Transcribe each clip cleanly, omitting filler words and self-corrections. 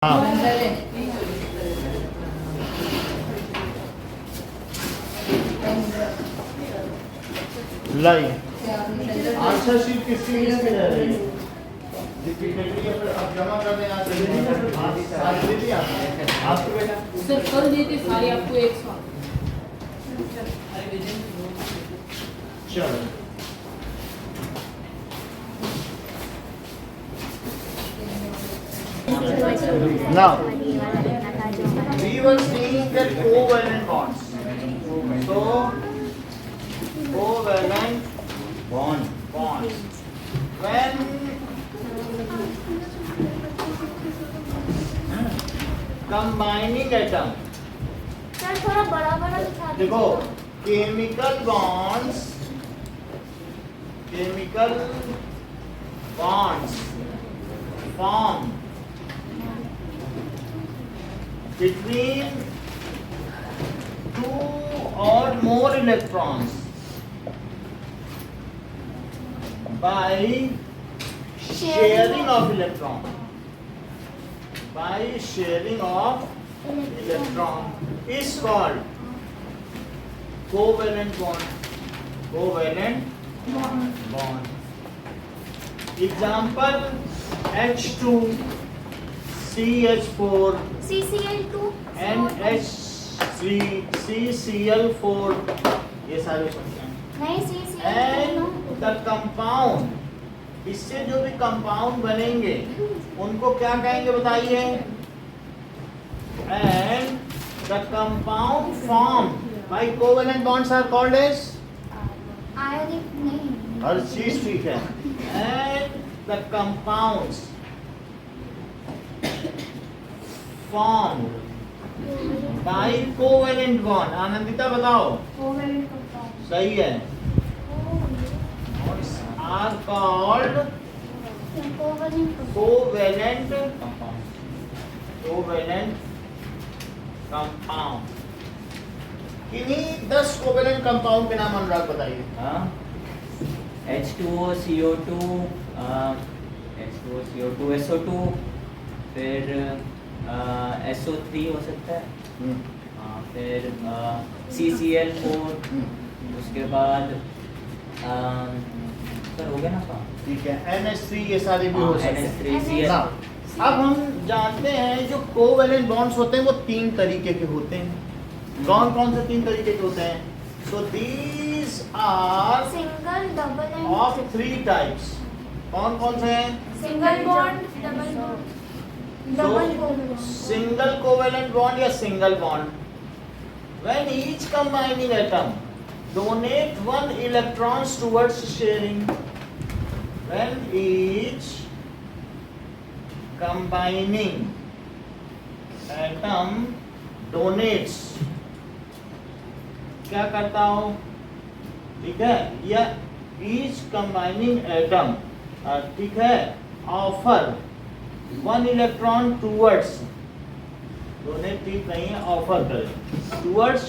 लाइए answer sheet किसकी में रह रही है डिफिकल्टी है। फिर अब जमा कर दें आज दे दिया आपको बेटा सर कल देते सारे आपको एक साथ। चलो now we were seeing that covalent bonds. So covalent bonds when combining atom, sir थोड़ा बड़ा बड़ा दिखा दीजिए। देखो chemical bonds form between two or more electrons by sharing of electron. By sharing of electron is called covalent bond. Covalent bond. Example H2 CH4 CCl2 NH3 CCl4 ये सारे शब्द हैं। नहीं CCl2 And the compound, इससे जो भी compound बनेंगे उनको क्या कहेंगे बताइए। And the compound formed by covalent bonds are called as, आयनिक नहीं हर चीज ठीक है। And the compounds formed by covalent bond, Anandita बताओ कोवेलेंट कंपाउंड सही है, are called covalent covalent compound। किन्हीं 10 कोवेलेंट कंपाउंड के नाम अनुराग बताइए। H2O CO2 H2O CO2 SO2 फिर SO3 हो सकता है, फिर CCl4, उसके बाद सर हो गया ना काम, ठीक है NH3 ये सारे भी हो सकते हैं। NH3 ना, CL अब हम जानते हैं जो कोवेलेंट बॉन्ड्स होते हैं वो 3 तरीके के होते हैं। कौन कौन से 3 तरीके के होते हैं? So these are single double and of 3 types। कौन कौन से हैं? Single bond double bond double covalent Single covalent bond या single bond, when each combining atom donate 1 electrons towards sharing, when each combining atom donates, क्या करता हो, ठीक है, या each combining atom, ठीक है, offer 1 electron towards, डोनेट ठीक नहीं है, ऑफर करें towards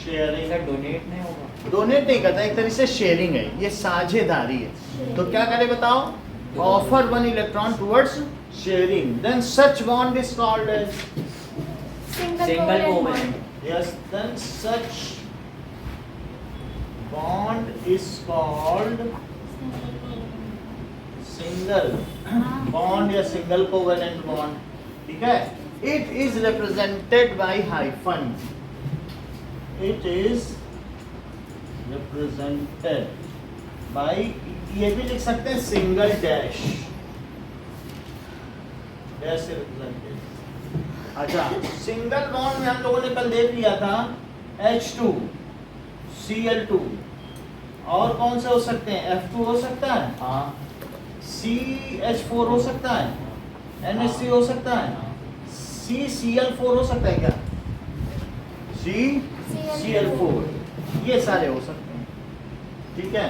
sharing। सर डोनेट नहीं होगा, डोनेट नहीं करता, एक तरह से शेयरिंग है, ये साझेदारी है। तो क्या करे बताओ, offer 1 electron towards sharing, then such bond is called as single covalent, yes, then such bond is called single bond या सिंगल कोवेलेंट बॉन्ड, ठीक है। It is represented by hyphen, it is represented by, ये भी लिख सकते हैं single dash, dash से represented. अच्छा, सिंगल बॉन्ड में हम लोगों ने कल देख लिया था H2 Cl2, और कौन से हो सकते हैं? F2 हो सकता है, हाँ CH4 हो सकता है, NH3 हो सकता है, CCl4 हो सकता है क्या? CCl4, ये सारे हो सकते हैं, ठीक है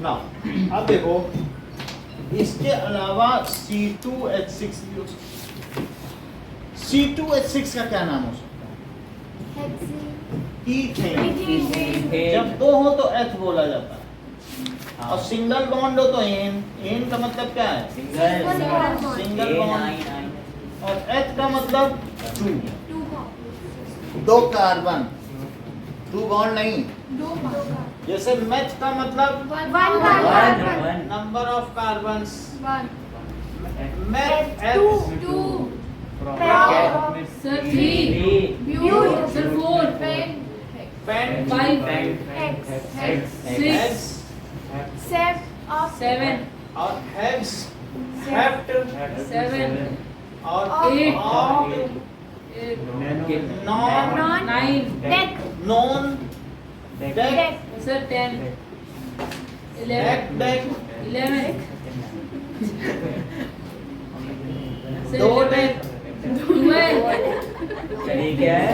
ना। अब देखो इसके अलावा C2H6 भी हो सकता है। C2H6 का क्या नाम हो सकता है? ईथेन। जब दो हो तो एथ बोला जाता है, और सिंगल बॉन्ड हो तो एन। एन का मतलब क्या है? Single single bond. मैथ का मतलब 2, टू 2 कार्बन, 2 बॉन्ड नहीं। दो जैसे मैथ का मतलब one one carbon number of carbons, one meth two F, two सर 3 ब्यूट सर 4 पेन पेन 5 एक्स 6 सेव ऑफ 7 और हेक्स, हेप्ट 7 और Eight. Oct, 8 non, 9 dec non, dec, dec सर 10 डेक, 11 डेक, 11 दो डेक, 12 ठीक है।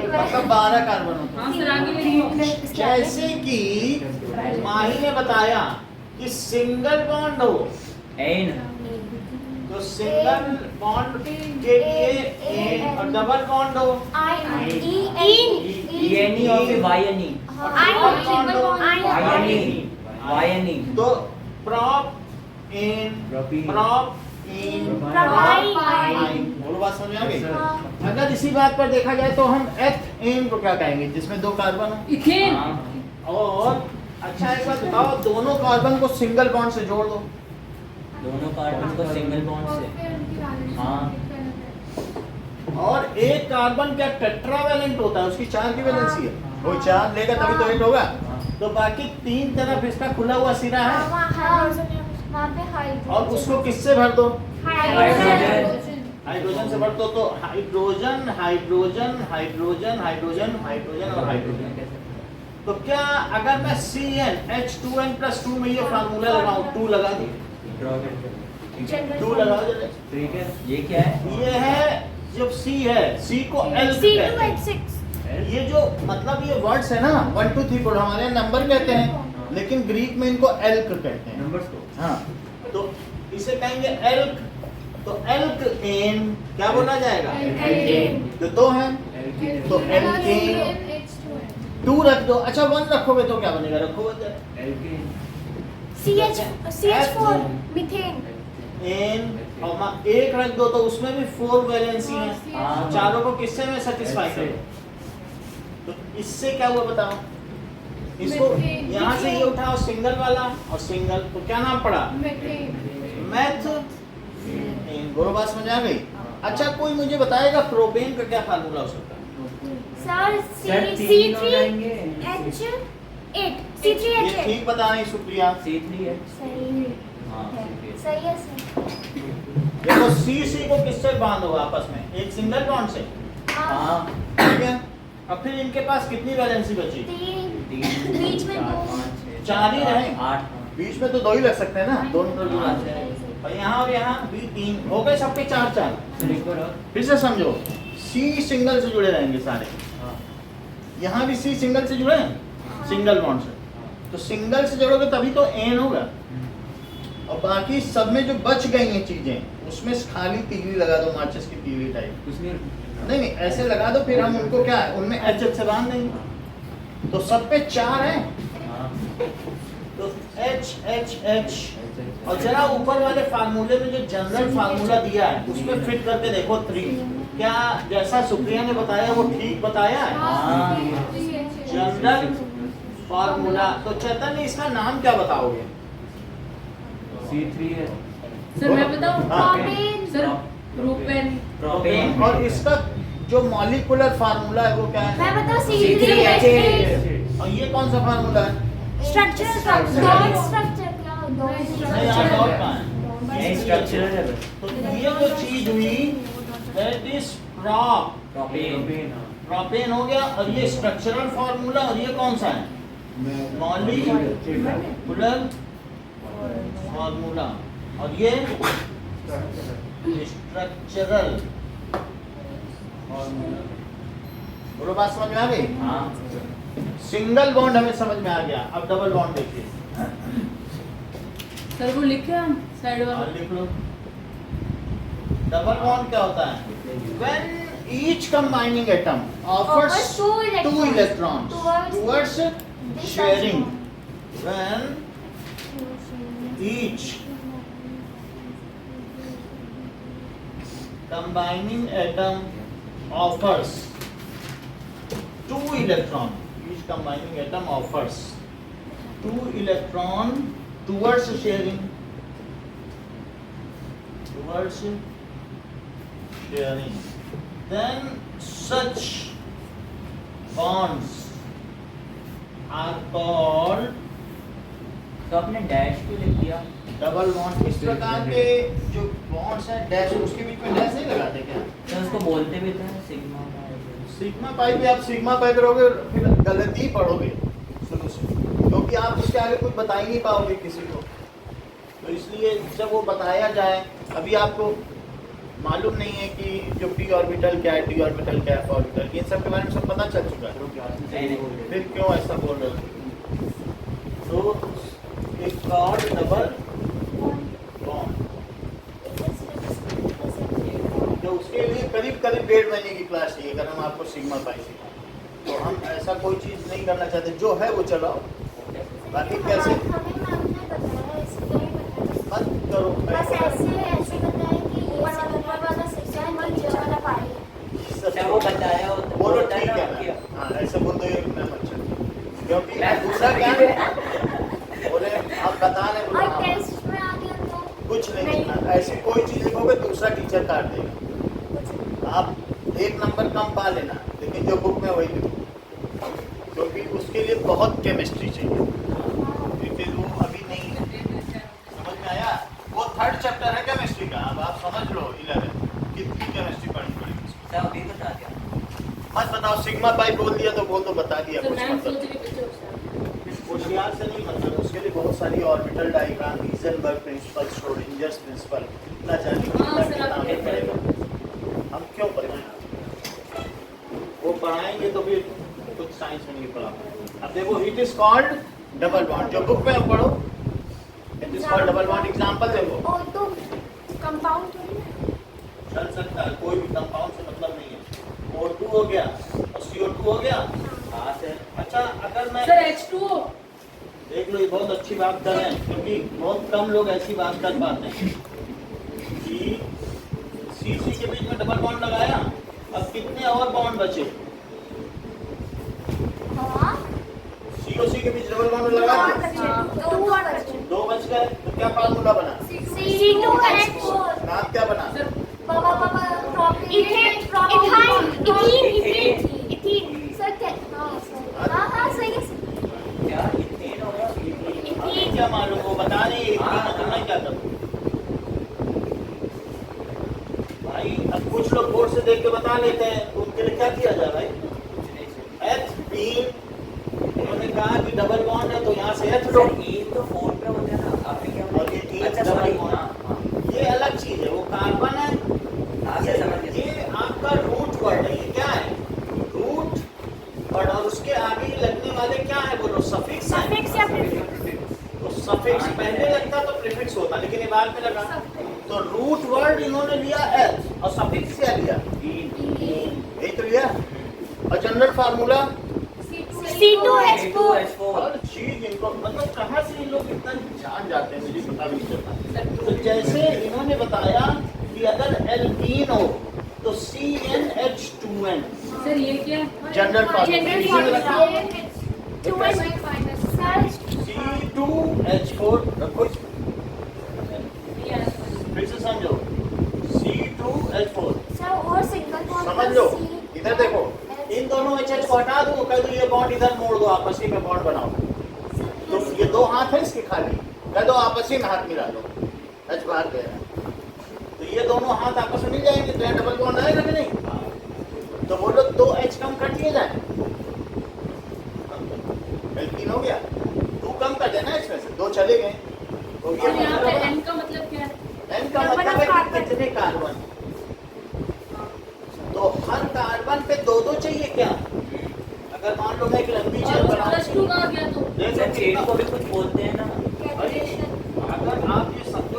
मतलब 12 कार्बन होते हैं। हाँ सर आगे लिखिए जैसे कि माही ने बताया कि सिंगल बॉन्ड हो एन तो सिंगल बॉन्ड के लिए एन, और डबल बॉन्ड हो आई ई ईएनई और फिर वाईएनई वाईएनई तो प्रॉप इन, प्रॉप इन, Propyne. बोलो बात समझ में आ गई? अगर इसी बात पर देखा जाए तो हम एथ एन को क्या कहेंगे जिसमें 2 कार्बन हो? इथेन और अच्छा एक बात बताओ, दोनों कार्बन को सिंगल बॉन्ड से जोड़ दो। दोनों कार्बन को सिंगल बॉन्ड से। हाँ। और एक कार्बन क्या टेट्रावैलेंट होता है, उसकी 4 की वैलेंसी है, वो 4 लेगा तभी तो 8 होगा। तो बाकी 3 तरफ इसका खुला हुआ सिरा है, वहाँ पे हाइड्रोजन और उसको किससे भर दो? हाइड्रोजन हाइड्रोजन से भर दो। तो hydrogen hydrogen hydrogen hydrogen hydrogen और हाइड्रोजन। तो क्या अगर मैं CnH2n+2 में ये फार्मूला लगाऊं, 2 लगा दूं, 2 लगा दो। ठीक है। ये क्या है? ये है जब C है, C को L कहते हैं। C2H6 ये जो मतलब ये वर्ड्स है ना 1 2 3 4 हमारे यहाँ नंबर कहते हैं, लेकिन ग्रीक में इनको एल्क कहते हैं। नंबर्स को। हाँ, तो इसे कहेंगे एल्क। तो एल्क एन क्या बोला जाएगा? एल्केन। तो 2 है तो एल्केन 2 रख दो। अच्छा 1 रखोगे तो क्या बनेगा? रखोगे CH4 मीथेन एन और 1 रख दो तो उसमें भी 4 वैलेंसी है। हाँ। चारों को किससे में सेटिस्फाई करो? तो इससे क्या हुआ बताओ? इसको यहाँ से ये उठाओ सिंगल वाला और सिंगल, तो क्या नाम पड़ा? मैथ। बोलो बात समझ आ गई? अच्छा कोई मुझे बताएगा प्रोपेन का क्या फार्मूला हो सकता है? सर C3H8 ये C3H8 ठीक बता रही सुप्रिया। C3 है। सही हाँ, है ठीक है। सही है सर। देखो C को किससे बांध होगा आपस में? एक सिंगल बॉन्ड से, हाँ। ठीक है? अब फिर इनके पास कितनी वैलेंसी बची? 3 बीच में 2 4 ही रहे। 8। बीच में तो 2 ही लग सकते हैं ना, दोनों तरफ जुड़ा है। और यहाँ भी 3 हो गए, सबके 4 फिर से समझो, C सिंगल से जुड़े रहेंगे सारे। यहाँ भी C सिंगल से जुड़े हैं, सिंगल बॉन्ड से। तो सिंगल से जोड़ोगे तभी तो एन होगा। और बाकी सब में जो बच गई हैं चीजें उसमें खाली तीली लगा दो, माचिस की तीली टाइप। नहीं ऐसे लगा दो, फिर हम उनको क्या है उनमें एच से बांध देंगे। तो सब पे 4 है तो H H H। और जरा ऊपर वाले फार्मूले में जो जनरल फार्मूला दिया है उसमें फिट करके देखो 3। क्या जैसा सुप्रिया ने बताया वो ठीक बताया है? General formula. तो चैतन्य इसका नाम क्या बताओगे? C3 है। सर मैं बताऊं? Propane sir propane propane. और इसका जो मॉलिक्यूलर फार्मूला है वो क्या है? मैं बताऊं C3H8 और ये कौन सा फार्मूला है? स्ट्रक्चरल स्ट्रक्चर क्या नहीं यार डॉट कहाँ है? ये स्ट्रक्चरल है। तो ये जो चीज हुई दैट इज प्रोपेन। प्रोपेन हो गया। और ये स्ट्रक्चरल फार्मूला, और ये कौन सा है? Molecular formula. और ये स्ट्रक्चरल फार्मूला। बोलो बात समझ में आ गई? हाँ। सिंगल बॉन्ड हमें समझ में आ गया। अब डबल बॉन्ड देखिए। सर वो लिखे हम साइड वाला। लिख लो। डबल बॉन्ड क्या होता है? When each combining atom offers Offers 2 electrons towards sharing. When each combining atom offers 2 electron. Each combining atom offers 2 electron towards sharing. Then such bonds are called तो आपने डैश क्यों लिख दिया? Double bond. इस प्रकार के जो बॉन्ड्स हैं डैश, उसके बीच में डैश नहीं लगाते क्या? तो उसको बोलते भी थे सिग्मा सिग्मा पाई भी आप सिग्मा पाई करोगे फिर गलती पढ़ोगे शुरू से, क्योंकि आप उसके आगे कुछ बता ही नहीं पाओगे किसी को। तो इसलिए जब वो बताया जाए, अभी आपको मालूम नहीं है कि जो पी ऑर्बिटल क्या है, डी ऑर्बिटल क्या है, एफ ऑर्बिटल, इन सब के बारे में सब पता चल चुका है, फिर क्यों ऐसा बोल रहे हो? तो एक कॉर्ड डबल बॉन्ड, तो उसके लिए करीब करीब 1.5 महीने की क्लास चाहिए अगर हम आपको सिग्मा पाई सिखाएं। तो हम ऐसा कोई चीज़ नहीं करना चाहते, जो है वो चलाओ, बाकी कैसे हमें मैम ने बताया, इसलिए मत करो। बस ऐसे बताया कि ये ऊपर वाला सेक्शन नीचे वाला पाई है। अच्छा वो बताया हो तो बोलो बताया ठीक ना है आपकी। मैम। हाँ ऐसे बोल दो ये मैम, अच्छा, क्योंकि दूसरा क्या है बोले आप बता रहे और हो टेस्ट में आ गया तो कुछ नहीं लिखना, ऐसी कोई चीज़ लिखोगे दूसरा टीचर काट देगा। आप 1 नंबर कम पा लेना, लेकिन जो बुक में वही लिखो, क्योंकि उसके लिए बहुत केमिस्ट्री चाहिए, क्योंकि वो अभी नहीं समझ में आया। वो 3rd चैप्टर है केमिस्ट्री का, अब आप समझ लो 11 कितनी केमिस्ट्री पढ़नी पड़ेगी। सब अभी बता दिया। मत बताओ, सिग्मा पाई बोल दिया तो बोल दो, बता दिया सर कुछ मैम मतलब सोच रही बच्चे उठा होशियार से नहीं, मतलब उसके लिए बहुत सारी ऑर्बिटल डायग्राम, हीज़नबर्ग प्रिंसिपल, श्रोडिंजर्स प्रिंसिपल, ना जाने हाँ, सर, कितना आप कितना पड़ेगा। हम क्यों पढ़ेंगे? वो पढ़ाएंगे तो फिर कुछ साइंस में नहीं पढ़ा। अब देखो it is called double bond, जो बुक में पढ़ो it is called double bond. Example देखो, और तो कंपाउंड थोड़ी ना, चल सकता है, कोई भी कंपाउंड से मतलब नहीं है। O2 हो गया और CO2 हो गया। हाँ सर। अच्छा अगर मैं सर H2O देख लो, ये बहुत अच्छी बात कर रहे हैं, क्योंकि बहुत कम लोग ऐसी बात कर पाते हैं कि CC के बीच में डबल बॉन्ड लगाया, अब कितने और बॉन्ड बचे? हाँ COC के बीच डबल बॉन्ड लगा दिया, 2 बच गए, तो क्या फार्मूला बना? C2H4 नाम क्या बना? सर क्या इतने होगा? अभी क्या मालूम, वो बता रही है मतलब मैं क्या करूं भाई। अब कुछ लोग बोर्ड से देख के बता लेते हैं, तो उनके लिए क्या किया जाए भाई? H3 उन्होंने कहा कि डबल बॉन्ड है तो यहाँ से H लो, सर ये तो 4 पे होता है ना, आपने क्या और ये बोला? तीन अच्छा डबल सॉरी, बॉन्ड। हाँ ये अलग चीज है, वो कार्बन है, हाँ से समझ गया। ये आपका रूट वर्ड है। ये क्या है? रूट वर्ड, और उसके आगे लगने वाले क्या है बोलो? सफिक्स है। तो सफिक्स पहले लगता तो प्रीफिक्स होता, लेकिन ये बाद में लगा। तो रूट वर्ड इन्होंने लिया H, और सफिक्स क्या लिया? यही तो लिया। और जनरल फार्मूला C2H4 हर चीज इनको, मतलब कहाँ से इन लोग इतना जान जाते हैं, मुझे पता भी नहीं चलता। तो जैसे इन्होंने बताया कि अगर एल्कीन हो तो CnH2n, सर ये क्या जनरल फार्मूला C2H4 रखो, फिर से समझो, C2H4 और सिंगल बॉन्ड समझ लो। इधर देखो, इन दोनों HH को हटा दो, कह दो ये बॉन्ड इधर मोड़ दो, आपसी में बॉन्ड बनाओ। तो ये 2 हाथ है इसके खाली, कह दो आपसी में हाथ मिला दो, H बाहर गया, तो ये दोनों हाथ आपस में मिल जाएंगे, तो यहाँ डबल बॉन्ड आएगा कि नहीं? तो बोलो 2H कम कर दिए जाए, एल्कीन हो गया, 2 कम कर देना इसमें से, 2 चले गए, तो और यहाँ पे ये N का मतलब क्या है? N का मतलब है कि कितने कार्बन, तो हर कार्बन पे 2-2 चाहिए क्या? अगर मान लो मैं एक लंबी चेन और बनाऊं, +2 का आ गया तो देखो सर चेन कितना- को भी कुछ बोलते हैं ना। अगर आप ये समझो,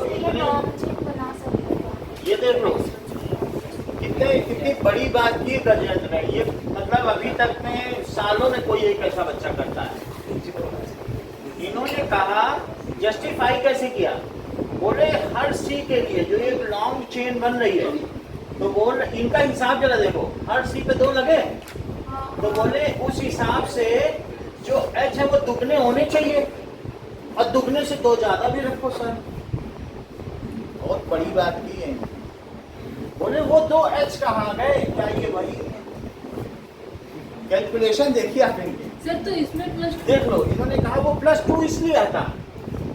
बना सकते हैं। ये देख लो कितनी बड़ी बात की गजेंद्र है ये, मतलब अभी तक में सालों में कोई एक ऐसा बच्चा करता है। इन्होंने कहा जस्टिफाई कैसे किया, बोले हर सी के लिए जो एक लॉन्ग चेन बन रही है, तो बोल इनका हिसाब जरा देखो, हर सी पे 2 लगे, तो बोले उस हिसाब से जो एच है वो दुगने होने चाहिए, और दुगने से 2 ज्यादा भी रखो सर। बहुत बड़ी बात की है। बोले वो 2 एच कहाँ गए, क्या ये भाई कैलकुलेशन देखिए आप इनकी। सर तो इसमें प्लस देख लो, इन्होंने कहा वो +2 इसलिए आता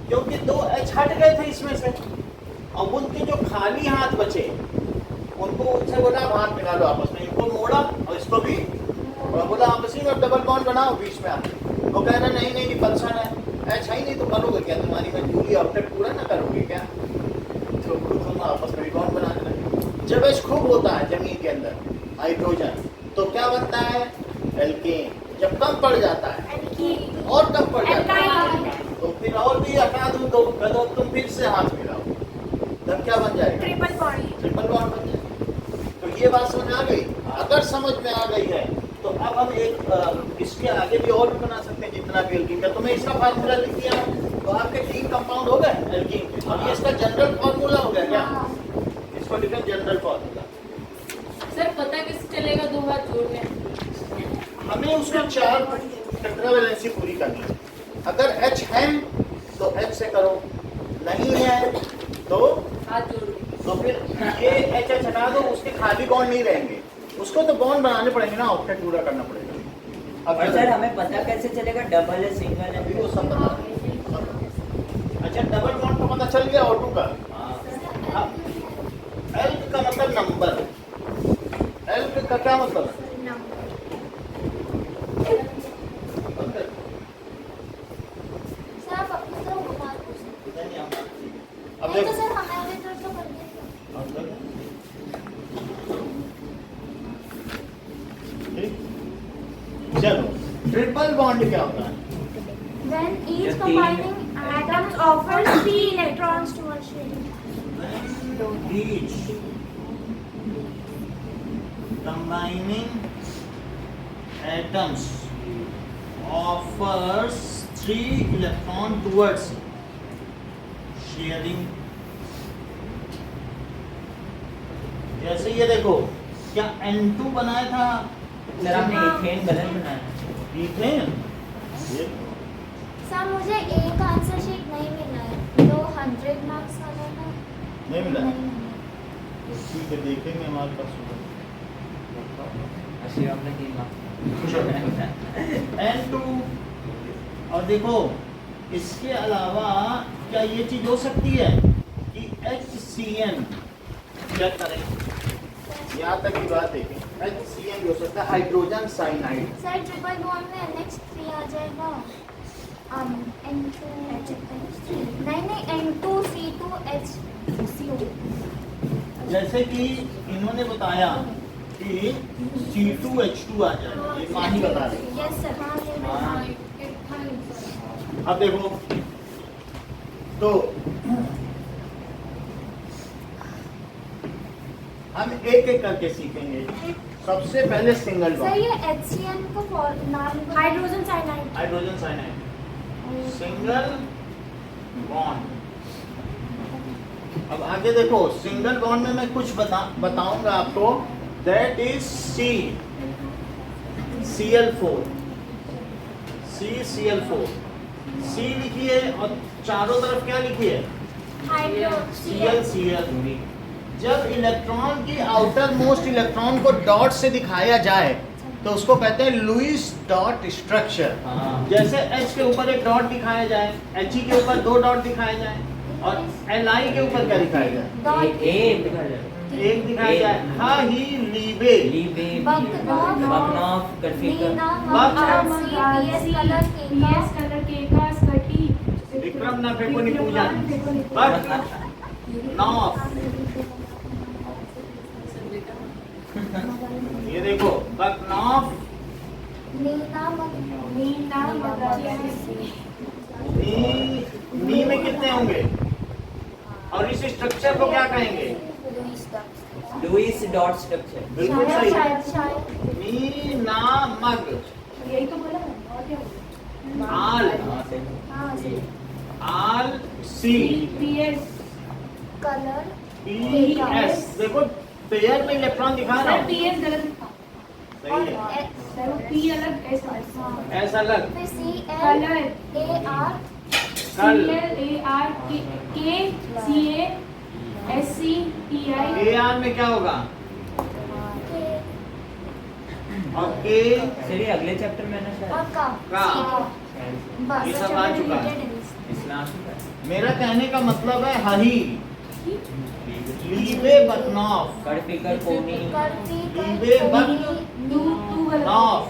क्योंकि 2 एच हट गए थे इसमें से, अब उनके जो खाली हाथ बचे उनको उनसे बोला आप हाथ मिला लो आपस में, इनको मोड़ा और इसको भी, और बोला आपस में डबल बॉन्ड बनाओ बीच में आके। वो कह रहे नहीं नहीं पल्सर है, एच है ही नहीं तो करोगे क्या, तुम्हारी मजबूरी ऑब्जेक्ट पूरा ना करोगे क्या, तो तुम आपस में बॉन्ड बनाने लगे। जब एच खूब होता है जमीन के अंदर हाइड्रोजन तो क्या बनता है, एल्केन। जब कम पड़ जाता है और कम पड़ जाता है तो फिर और भी हटा दूं तो तुम फिर से हाथ मिलाओ, तब क्या बन जाएगा, ट्रिपल बॉन्ड बन जाएगा। तो ये बात समझ आ गई। अगर समझ में आ गई है तो अब हम एक इसके आगे भी और भी बना सकते हैं जितना भी एल्कीन का। तो मैं इसका फार्मूला लिख दिया तो आपके 3 कंपाउंड हो गए एल्कीन के। अब ये इसका जनरल फार्मूला हो गया क्या, इसको लिखें जनरल फार्मूला। सर पता कैसे चलेगा 2 हाथ जोड़ने? हमें उसको 4 टेट्रावैलेंसी पूरी करनी है। अगर H है तो H से करो, नहीं है तो हाथ जोड़ के। तो फिर ये H हटा दो, उसके खाली बॉन्ड नहीं रहेंगे, उसको तो बॉन्ड बनाने पड़ेंगे ना, ऑक्टेट पूरा करना पड़ेगा। और सर हमें पता कैसे चलेगा डबल है सिंगल है? अभी वो सब बता। अच्छा डबल बॉन्ड का पता चल गया O2 का। हाँ। L का मतलब नंबर, L का क्या मतलब है? अब देखो चलो ट्रिपल बॉन्ड क्या होता है? When each combining atoms offers 3 electrons to a shell. Each combining atoms offers 3 electron towards sharing. जैसे ये देखो, क्या N2 बनाया था? सर आपने इथेन गलत बनाया। इथेन? सर मुझे एक आंसर शीट नहीं मिला है, तो 100 मार्क्स वाला था नहीं मिला? नहीं मिला। ठीक है देखेंगे हमारे पास। अच्छा आपने 3 मार्क्स। N2 और देखो इसके अलावा क्या ये चीज हो सकती है कि HCN क्या करें, यहाँ तक की बात है कि HCN भी हो सकता है, hydrogen cyanide. Sir triple bond में NH3 आ जाएगा। N2 नहीं N2C2H जैसे कि इन्होंने बताया कि C2H2 आ जाएगा, ये माही बता रही। Yes sir. हाँ, एक था नहीं सर। अब देखो तो हम एक एक करके सीखेंगे। सबसे पहले सिंगल सर बॉन्ड, ये HCN का नाम hydrogen cyanide. Hydrogen cyanide, single bond. अब आगे देखो सिंगल बॉन्ड में मैं कुछ बताऊंगा आपको, that is CCl4, CCl4, C लिखिए और चारों तरफ क्या लिखिए, Cl। जब इलेक्ट्रॉन की outer most electron co dot से दिखाया जाए तो उसको कहते हैं लुईस डॉट स्ट्रक्चर। जैसे H के ऊपर एक डॉट दिखाया जाए, He के ऊपर 2 डॉट दिखाए जाए, और Li के ऊपर क्या दिखाया जाए, एक दिखाया जाए। हा ही लीबे, बकनॉफ करफिकर, विक्रम ना फेंको नी पूजन, नॉफ। ये देखो बकनॉफ, नी में कितने होंगे, और इस स्ट्रक्चर को क्या कहेंगे, लुईस डॉट स्ट्रक्चर। बिल्कुल सही। नी ना मग, यही तो बोला मैंने, और क्या बोला? आल, आल सी, PS कलर PS। देखो पेयर में इलेक्ट्रॉन दिखा रहा सर हूँ। पी एस गलत लिखा। सही है। सर वो पी अलग एस अलग। एस अलग। फिर सी कलर एल ए आर कल CLAR के CA SCTI ए आर में क्या होगा? और के सर ये अगले चैप्टर में ना और शायद का का। बस ये सब आ चुका है। इस्लाम का मेरा कहने का मतलब है हही लीबे बटनॉफ कर्टिकल कोनी लीबे बटनॉफ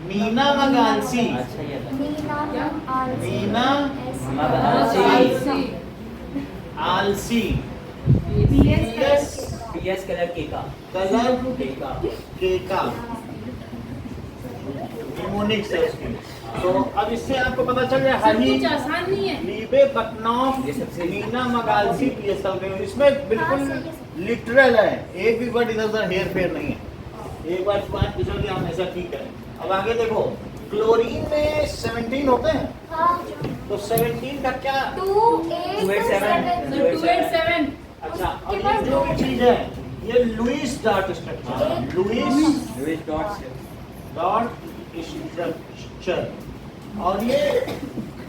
मीना मगालसी अच्छा ये था मीना मगालसी आलसी PS पीएस कलर के का कलर के का केका निमोनिक्स है उसकी। तो अब इससे आपको पता चल गया सर हनी कुछ आसान नहीं है। लीबे बटनॉफ ये सबसे मीना मगालसी पीएसएल के इसमें बिल्कुल लिटरल है, एक भी वर्ड इधर उधर हेर फेर नहीं है। एक बार बात पिछड़ गया हमेशा ठीक है। अब आगे देखो क्लोरीन में 17 होते हैं, तो 17 का क्या? 287 सर 287 अच्छा, और ये जो भी चीज है ये Lewis dot structure, Lewis dot structure, और ये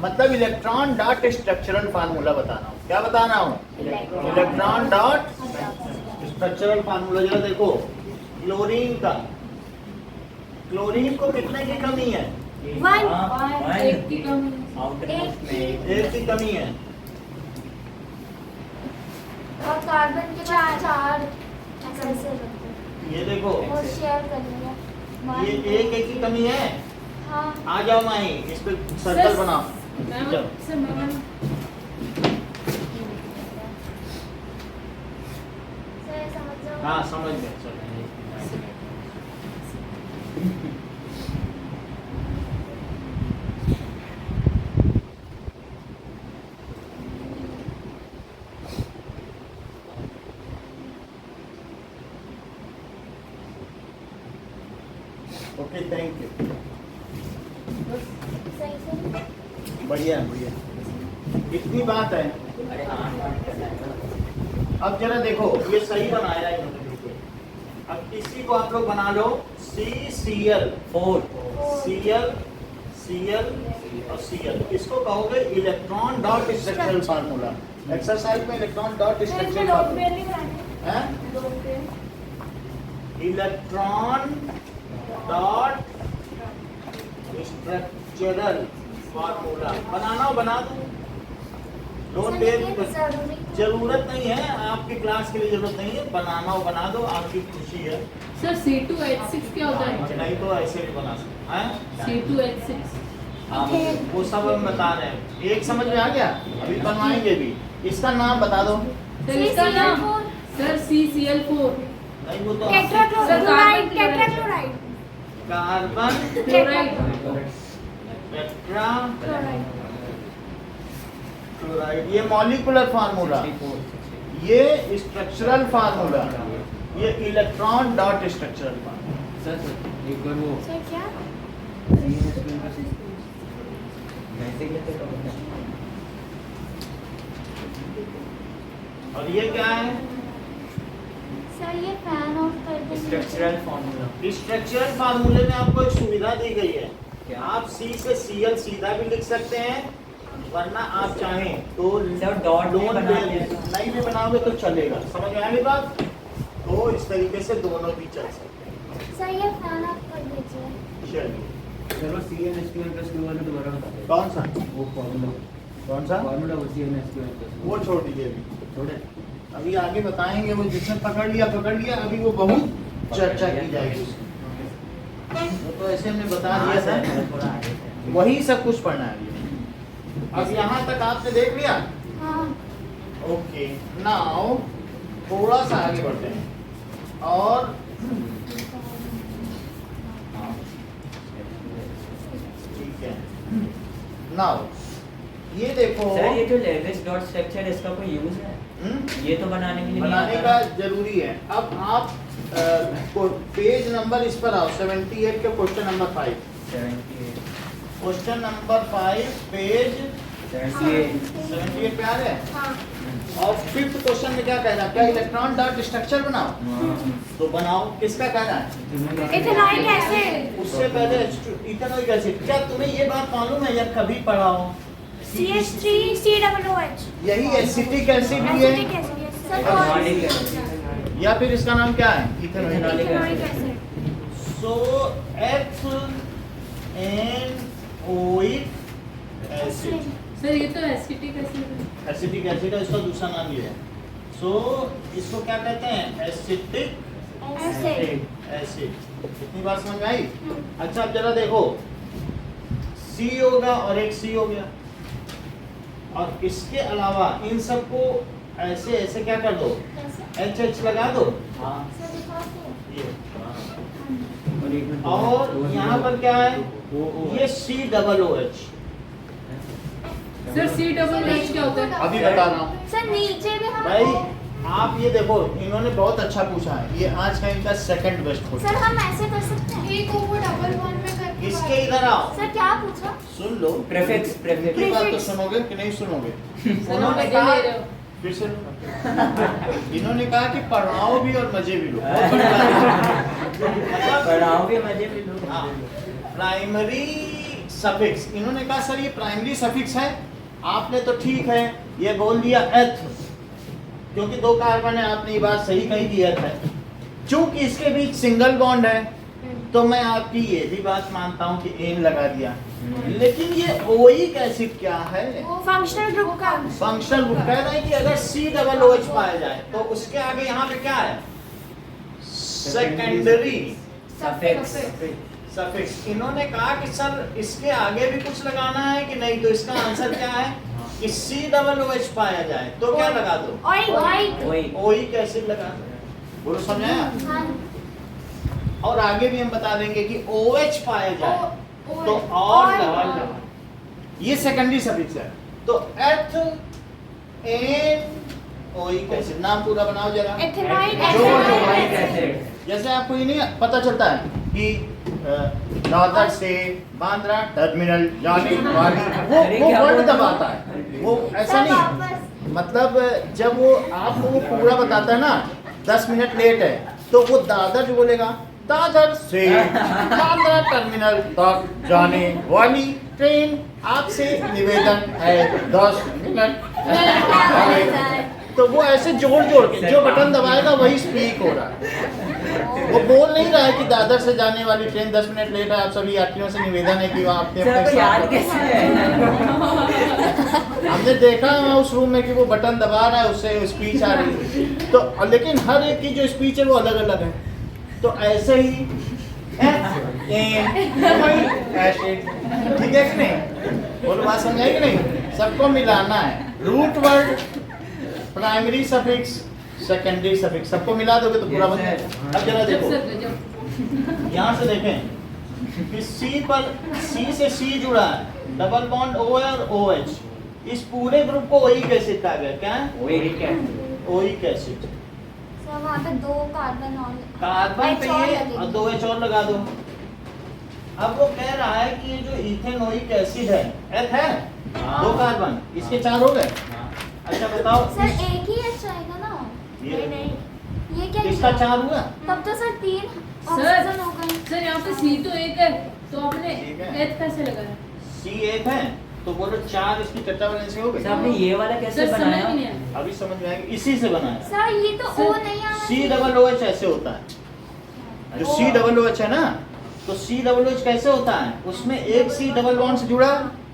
मतलब इलेक्ट्रॉन डॉट स्ट्रक्चरल फार्मूला बताना हूँ। क्या बताना हूँ? Electron dot structural formula. जरा देखो क्लोरीन का, क्लोरीन को कितने की कमी है? एक की कमी। आउटरमोस्ट में एक की कमी है। और कार्बन के चार ऐसे ये देखो और शेयर करेंगे ये एक की कमी है। हाँ आ जाओ माही, इस पे सर्कल बनाओ। चलो। सर मैं सर समझ जाओ। हाँ समझ गए। चलो। Okay thank you. सही से बढ़िया बढ़िया, इतनी बात है। अरे हाँ करना है। अब जरा देखो ये सही बनाया है इन्होंने। अब इसी को आप लोग बना लो CCl 4 Cl Cl और Cl। इसको कहोगे electron dot structural formula. Exercise में इलेक्ट्रॉन डॉट स्ट्रक्चरल फार्मूला है इलेक्ट्रॉन डॉट स्ट्रक्चरल फार्मूला। बनाना हो बना दो, डोंट टेक, जरूरत नहीं है आपकी क्लास के लिए, जरूरत नहीं है। बनाना हो बना दो, आपकी खुशी है। सर C2H6 क्या होता है? नहीं तो ऐसे भी बना सकते हैं। C2H6 हाँ वो सब हम बता रहे हैं। एक समझ में आ गया, अभी बनवाएंगे भी। इसका नाम बता दो। सर इसका नाम सर CCl4 नहीं वो तो tetrachloride tetrachloride carbon chloride. Tetra chloride, ये मॉलिक्यूलर फार्मूला, ये स्ट्रक्चरल फार्मूला, ये electron dot structural formula. Sir एक बार वो सर क्या वैसे ही लेते तो और ये क्या है? सर ये फैन ऑफ कर देंगे स्ट्रक्चरल फार्मूला स्ट्रक्चरल फार्मूले में आपको एक सुविधा दी गई है। क्या? आप C से Cl सीधा भी लिख सकते हैं, वरना आप चाहें तो सर डॉट भी डोंट बना बेल दिया। नहीं भी बनाओगे तो चलेगा। समझ में आएगी बात? तो इस तरीके से दोनों भी चल सकते हैं। सर ये फैन ऑफ कर दीजिए चलिए चलो CnH2n+2 वाला दोबारा बता दो। कौन सा वो फॉर्मूला कौन सा? वो CnH2n+2 वो छोड़ दीजिए अभी, छोड़े। अभी आगे बताएंगे। वो जिसने पकड़ लिया, अभी वो बहुत चर्चा की जाएगी उसकी। वो तो ऐसे हमने बता दिया था, थोड़ा आगे से। वही सब कुछ पढ़ना है अभी। अब यहाँ तक आपने देख लिया। हाँ ओके नाउ थोड़ा सा आगे बढ़ते हैं और ठीक है। नाउ ये देखो, सर ये जो लेविस डॉट स्ट्रक्चर इसका कोई यूज है? ये तो बनाने के लिए नहीं बनाने आता। का जरूरी है। अब आप पेज नंबर इस पर आओ, 78 के question number 5। 78 question number 5 page 78 78 पे आ रहे हैं। हाँ और फिफ्थ क्वेश्चन में क्या कहना, क्या इलेक्ट्रॉन डॉट स्ट्रक्चर बनाओ, तो बनाओ। किसका कहना है? Ethanoic acid. उससे पहले इथेनॉइक एसिड। क्या तुम्हें ये बात मालूम है या कभी पढ़ा हो? CH3COOH। यही एसिटिक एसिड भी एसिटिक है, एसिड सर। या फिर इसका नाम क्या है? Ethanoic ethanoic acid. So ethanoic acid, sir ये तो एसिटिक एसिड है। एसिटिक एसिड है, इसका दूसरा नाम ये है। सो इसको क्या कहते हैं? Acetic acid. एसिड। इतनी बात समझ में आई? अच्छा अब जरा देखो, C होगा और एक C हो गया, और इसके अलावा इन सबको ऐसे ऐसे क्या कर दो, HH लगा दो। ये। और यहाँ पर क्या है? ये COOH। सर COOH क्या होता है? अभी बता रहा हूँ सर नीचे भी हम भाई, आप ये देखो, इन्होंने बहुत अच्छा पूछा है, ये आज का इनका सेकंड बेस्ट सर क्वेश्चन। हम ऐसे कर सकते हैं। एक को डबल बॉन्ड में करके इसके इधर आओ, सर क्या पूछा? सुन लो। प्रेफिक्स की बात तो सुनोगे कि नहीं सुनोगे? सर उन्होंने मजे कहा, ले रहे हो। फिर से इन्होंने कहा कि पढ़ाओ भी और मजे भी लो। बहुत बड़ी बात है। मतलब पढ़ाओ भी मजे भी लो। हाँ, प्राइमरी सफिक्स। इन्होंने कहा सर ये प्राइमरी सफिक्स है, आपने तो ठीक है ये बोल दिया एथ, क्योंकि दो कार्बन है, आपने ये बात सही कही दी एथ है। चूंकि इसके बीच सिंगल बॉन्ड है, तो मैं आपकी ये भी बात मानता हूँ कि एन लगा दिया। लेकिन ये ओइक एसिड क्या है? फंक्शनल ग्रुप का। फंक्शनल ग्रुप कह रहा है कि अगर COOH पाया जाए तो उसके आगे यहाँ पे क्या है? Secondary suffix. सफिक्स। इन्होंने कहा कि सर इसके आगे भी कुछ लगाना है कि नहीं, तो इसका आंसर क्या है कि COOH पाया जाए तो क्या लगा दो? ओइक। ओइक एसिड लगा दो। बोलो समझाया? हाँ। और आगे भी हम बता देंगे कि OH पाया जाए तो और और डबल। ये सेकेंडरी सफिक्स है। तो एथ एन ओइक एसिड। नाम पूरा बनाओ जरा। Ethanoic ethanoic acid. एसिड। जैसे आपको ये नहीं पता चलता है कि दादर से बांद्रा टर्मिनल जाने वाली, वो वर्ड दबाता है, वो ऐसा सर नहीं। वापस। मतलब जब वो आपको वो पूरा बताता है ना, 10 मिनट लेट है, तो वो दादर जो बोलेगा, दादर से बांद्रा टर्मिनल तक जाने वाली ट्रेन आपसे निवेदन है 10 मिनट। तो वो ऐसे जोड़ जोड़ के जो बटन दबाएगा वही स्पीक हो रहा है। वो बोल नहीं रहा है कि दादर से जाने वाली ट्रेन 10 मिनट लेट है, आप सभी यात्रियों से निवेदन है कि वहाँ अपने सर तो याद अपने कैसे है? हमने देखा है उस रूम में कि वो बटन दबा रहा है, उससे स्पीच आ रही है। तो लेकिन हर एक की जो स्पीच है वो अलग अलग है। तो ऐसे ही एसिड, ठीक है कि नहीं? बोलो बात समझाई कि नहीं? सबको मिलाना है। Root word, primary suffix, secondary suffix, सबको मिला दोगे तो पूरा बन जाएगा। अब जरा जब देखो, सर गजब। यहाँ से देखें कि C पर C से C जुड़ा है, डबल बॉन्ड O है और OH। इस पूरे ग्रुप को ओइक एसिड कहा गया। क्या है? Oic acid. Oic acid. Sir वहाँ पे 2 कार्बन और कार्बन पे H और ये लगेगी। और 2 H और लगा दो। अब वो कह रहा है कि ये जो इथेनोइक एसिड है, एथ है, 2 कार्बन, इसके 4 हो गए। अच्छा बताओ, सर एक ही H आएगा ना? ये- नहीं। ये क्या इसका लिखा? 4 हुआ। तब तो सर 3 सर ऑक्सीजन हो गए। सर यहाँ पे C तो एक है, तो आपने ठीक है। एथ कैसे लगाया? C एक है, तो बोलो 4 इसकी टेट्रा वैलेंसी हो गई। सर आपने ये वाला कैसे सर समझ बनाया? में नहीं आया। अभी समझ में आएगा, इसी से बनाया। सर ये तो सर, O नहीं आना COOH ऐसे होता है। जो COOH है ना, तो COOH कैसे होता है? उसमें एक C डबल बॉन्ड से जुड़ा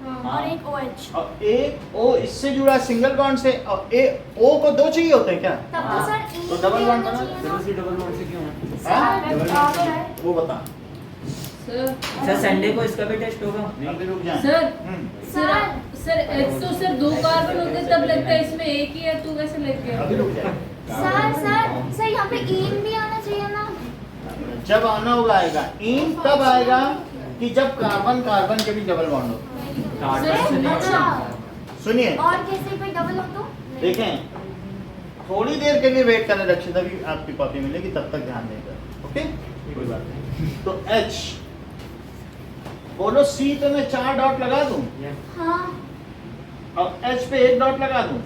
और एक OH। और एक O इससे जुड़ा सिंगल बॉन्ड से, और O को 2 चाहिए होते हैं क्या? तब तो सर E तो डबल भी बॉन्ड होना बना। चाहिए चलो ना? सी डबल बॉन्ड से क्यों है? सर वो बता। सर सर संडे को इसका भी टेस्ट होगा? अभी रुक जाए। सर हम्म, सर H तो सर 2 कार्बन होते तब लगता है, इसमें एक ही है, तू कैसे लग अभी गया? रुक जाए। सर यहाँ पे इन भी आना चाहिए ना? जब आना होगा आएगा। इन तब आएगा कि जब कार्बन कार्बन के भी डबल बॉन्ड हो। कार्बन से अच्छा। सुनिए, और कैसे कोई डबल हो तो? देखें, थोड़ी देर के लिए वेट करने रखिए, तभी आपकी कॉपी मिलेगी, तब तक ध्यान देगा। ओके, कोई बात नहीं। तो H बोलो, C पे मैं 4 डॉट लगा दूं हाँ। और H पे 1 डॉट लगा दूं,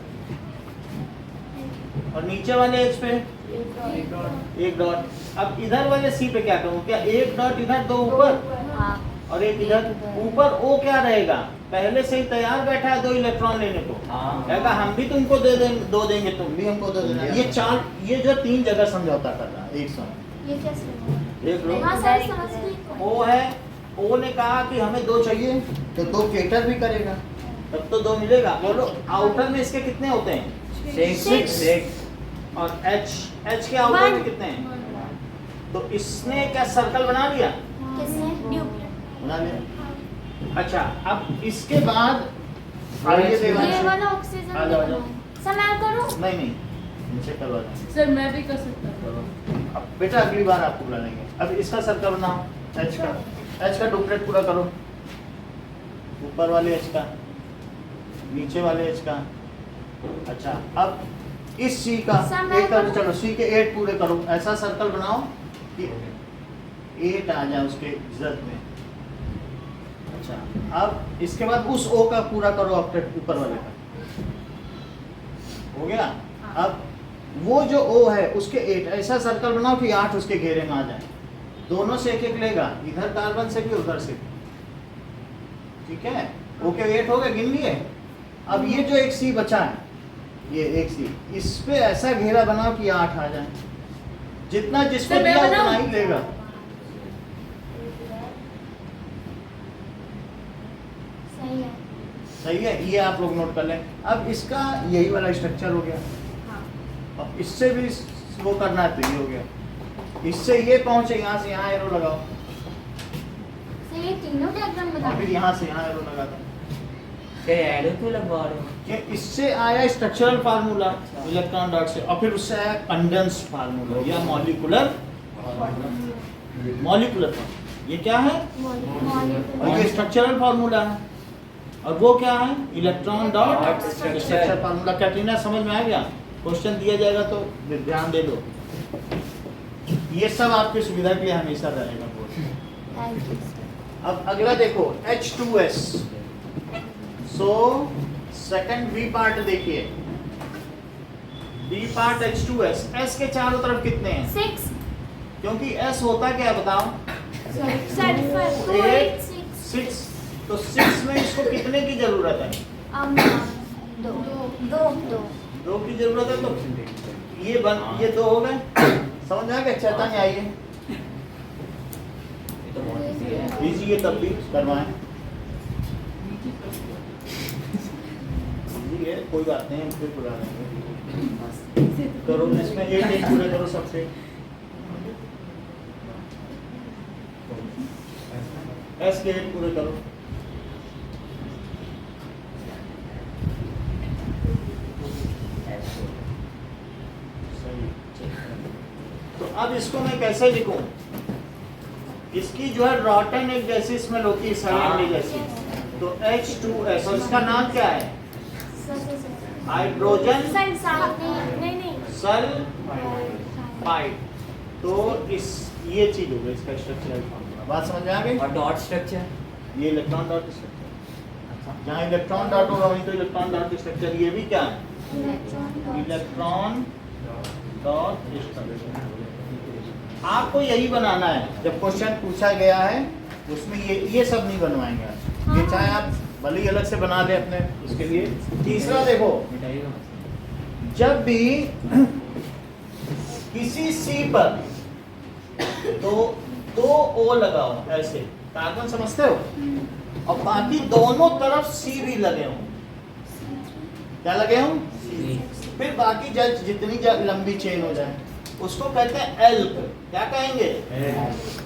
और नीचे वाले एच पे एक डॉट। अब इधर वाले सी पे क्या करूँ, क्या एक डॉट इधर दो ऊपर हाँ और एक इधर ऊपर। ओ क्या रहेगा, पहले से ही तैयार बैठा है 2 इलेक्ट्रॉन लेने को। हाँ। कहेगा हम भी तुमको दे देंगे, 2 देंगे, तुम भी हमको 2 देना। ये 4, ये जो 3 जगह समझौता कर रहा है एक समय। ये कैसे हुआ? एक लो, हाँ सर समझ गई। ओ है, ओ ने कहा कि हमें 2 चाहिए तो 2 कैटर भी करेगा, तब तो 2 मिलेगा। बोलो आउटर में इसके कितने होते हैं, 6 और एच के आउटर में कितने हैं? तो इसने क्या सर्कल बना लिया? किसने? ड्यूप्लेट। बना लिया। अच्छा, अब इसके बाद आइए ये देखो। वाला ऑक्सीजन आ जाओ, आ जाओ। सर मैं करूँ? नहीं नहीं, नीचे करवा देंगे। सर मैं भी कर सकता हूँ। अब बेटा अगली बार आपको बुला लेंगे। अब इसका सर्कल बनाओ, एच का डुप्लेट पूरा करो। ऊपर वाले एच का, नीचे वाले एच का। अच्छा, अब इस सी का सर, मैं एक तरफ करूँ? चलो, सी के 8 पूरे करो। ऐसा सर्कल बनाओ कि 8 आ जाए उसके जद में। अच्छा, अब इसके बाद उस ओ का पूरा करो ऑक्टेट ऊपर वाले का। हो गया? अब वो जो ओ है उसके 8 ऐसा सर्कल बनाओ कि 8 उसके घेरे में आ जाए। दोनों से एक लेगा, इधर कार्बन से भी उधर से भी। ठीक है? ओके, 8 हो गए, गिन लिए। अब ये जो एक सी बचा है, ये एक सी, इस पे ऐसा घेरा बनाओ कि 8 आ जाए। जितना जिसको सर, मैं दिया उतना बनाऊं? ही लेगा। सही है। सही है, ये आप लोग नोट कर लें। अब इसका यही वाला स्ट्रक्चर हो गया। हाँ। अब इससे भी वो करना है तो ये हो गया। इससे ये पहुंचे, यहाँ से यहाँ एरो लगाओ, सर ये तीनों डायग्राम बता और फिर यहाँ से यहाँ एरो लगा दो। फिर एरो क्यों लगवा रहे हो? कि इससे आया स्ट्रक्चरल फार्मूला इलेक्ट्रॉन डॉट से, और फिर उससे आया कंडेंस्ड फार्मूला या मॉलिक्यूलर मॉलिक्यूलर। ये क्या है? और ये स्ट्रक्चरल फार्मूला है, और वो क्या है? Electron dot structure formula. Katrina समझ में आ गया? क्वेश्चन दिया जाएगा तो ध्यान दे दो। ये सब आपकी सुविधा के लिए हमेशा रहेगा बोर्ड। Thank you sir. अब अगला देखो, H2S। So second B part देखिए, बी पार्ट H2S। S के चारों तरफ कितने हैं? 6 क्योंकि S होता क्या है बताओ? सर 4 6। तो 6 में इसको कितने की जरूरत है? 2 की जरूरत है। तो ये 2 हो गए। समझ में आ गया? चैतन्य आइए, ये तो बहुत इजी है। इजी है, तब भी करवाएं। इजी है, कोई बात नहीं, हम फिर बुला लेंगे। करो इसमें 8 पूरे करो सबसे। S के 8 पूरे करो। तो अब इसको मैं कैसे लिखूं? इसकी जो है रॉटन एक जैसी स्मेल होती है, सैलेंडी जैसी। तो H2S, और इसका नाम क्या है? हाइड्रोजन नहीं सल्फाइड। तो इस ये चीज होगा इसका स्ट्रक्चरल फॉर्मूला। बात समझ में आ गई? और डॉट स्ट्रक्चर? ये इलेक्ट्रॉन डॉट स्ट्रक्चर। जहाँ इलेक्ट्रॉन डॉट होगा वहीं तो इलेक्ट्रॉन डॉट स्ट्रक्चर। ये भी क्या है? Electron dot structure. आपको यही बनाना है। जब क्वेश्चन पूछा गया है उसमें ये सब नहीं बनवाएंगे आप। ये चाहे आप भले ही अलग से बना ले अपने उसके लिए। तीसरा देखो, जब भी किसी सी पर दो O लगाओ ऐसे, कार्बन समझते हो, और बाकी दोनों तरफ C भी लगे हों। क्या लगे हों? फिर बाकी जितनी लंबी चेन हो जाए उसको कहते हैं एल्क। क्या कहेंगे?